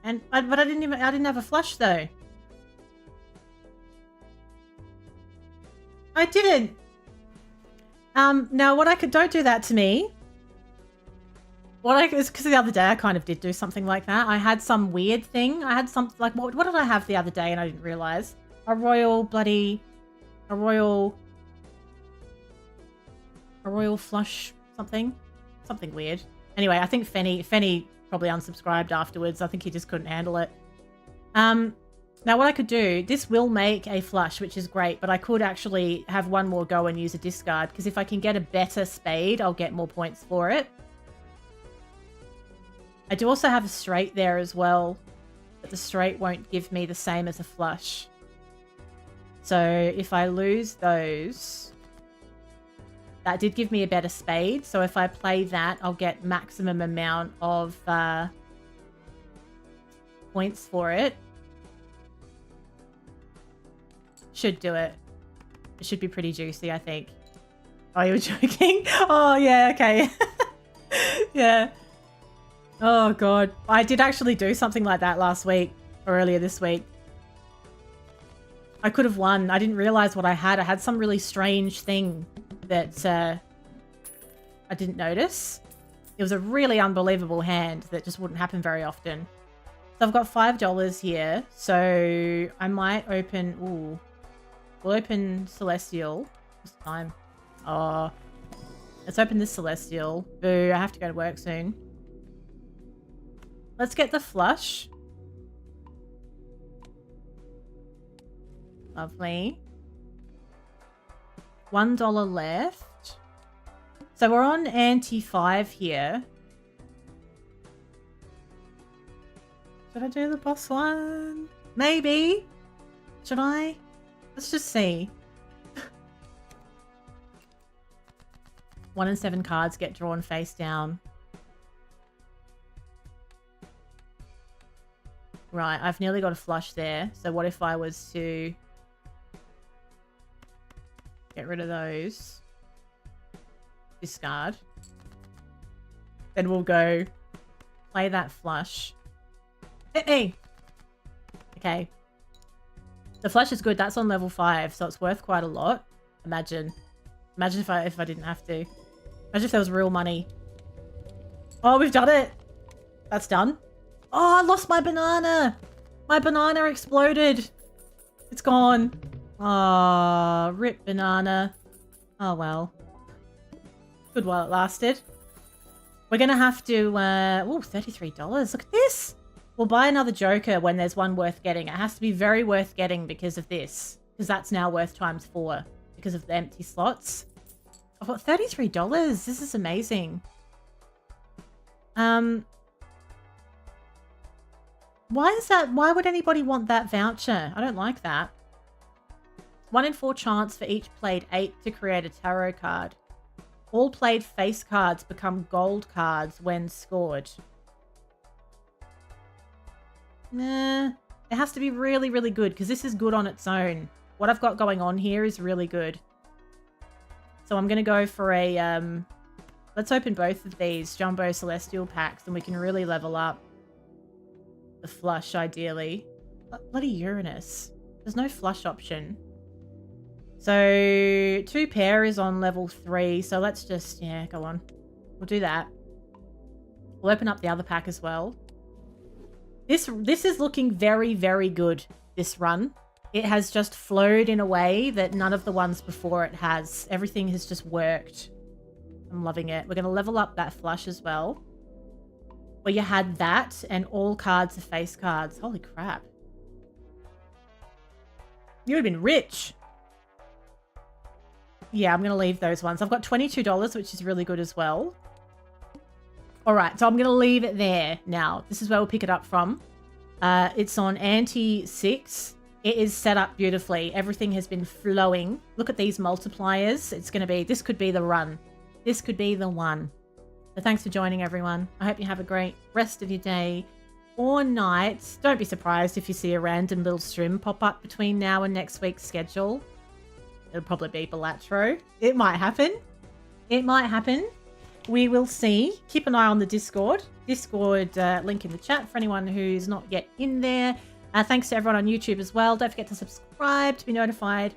But I didn't have a flush, though. I didn't. Now, what I could... Don't do that to me. It's because the other day I kind of did do something like that. I had some weird thing. I had something like, what did I have the other day and I didn't realize? A royal flush something weird. Anyway, I think Fenny probably unsubscribed afterwards. I think he just couldn't handle it. Now what I could do, this will make a flush, which is great, but I could actually have one more go and use a discard because if I can get a better spade, I'll get more points for it. I do also have a straight there as well, but the straight won't give me the same as a flush. So if I lose those, that did give me a better spade. So if I play that, I'll get maximum amount of points for it. Should do it. It should be pretty juicy, I think. Oh, you were joking? Oh, yeah, okay. Yeah. Oh, God. I did actually do something like that last week or earlier this week. I could have won. I didn't realize what I had. I had some really strange thing that I didn't notice. It was a really unbelievable hand that just wouldn't happen very often. So I've got $5 here. So I might open... Ooh. We'll open Celestial. What's the time? Oh. Let's open this Celestial. Boo, I have to go to work soon. Let's get the flush. Lovely. $1 left. So we're on ante 5 here. Should I do the boss one? Maybe. Should I? Let's just see. 1 and 7 cards get drawn face down. Right, I've nearly got a flush there. So what if I was to get rid of those? Discard. Then we'll go play that flush. Hey! Okay. The flush is good. That's on level 5, so it's worth quite a lot. Imagine if I didn't have to. Imagine if there was real money. Oh, we've done it. That's done. Oh, I lost my banana. My banana exploded. It's gone. Oh, rip banana. Oh, well. Good while it lasted. We're going to have to... oh, $33. Look at this. We'll buy another Joker when there's one worth getting. It has to be very worth getting because of this. Because that's now worth ×4 because of the empty slots. I've got $33. This is amazing. Why is that? Why would anybody want that voucher? I don't like that. 1 in 4 chance for each played 8 to create a tarot card. All played face cards become gold cards when scored. Nah, it has to be really, really good because this is good on its own. What I've got going on here is really good. So I'm going to go for a, let's open both of these Jumbo Celestial packs and we can really level up the flush ideally. Bloody Uranus. There's no flush option. So 2 pair is on level 3. So let's just, yeah, go on. We'll do that. We'll open up the other pack as well. This is looking very, very good, this run. It has just flowed in a way that none of the ones before it has. Everything has just worked. I'm loving it. We're going to level up that flush as well. Where you had that and all cards are face cards. Holy crap. You would have been rich. Yeah, I'm going to leave those ones. I've got $22, which is really good as well. All right, so I'm going to leave it there now. This is where we'll pick it up from. It's on Ante 6. It is set up beautifully. Everything has been flowing. Look at these multipliers. It's going to be, this could be the run. This could be the one. So thanks for joining, everyone. I hope you have a great rest of your day or night. Don't be surprised if you see a random little stream pop up between now and next week's schedule. It'll probably be Balatro. It might happen. It might happen. We will see. Keep an eye on the Discord. Discord link in the chat for anyone who's not yet in there. Thanks to everyone on YouTube as well. Don't forget to subscribe to be notified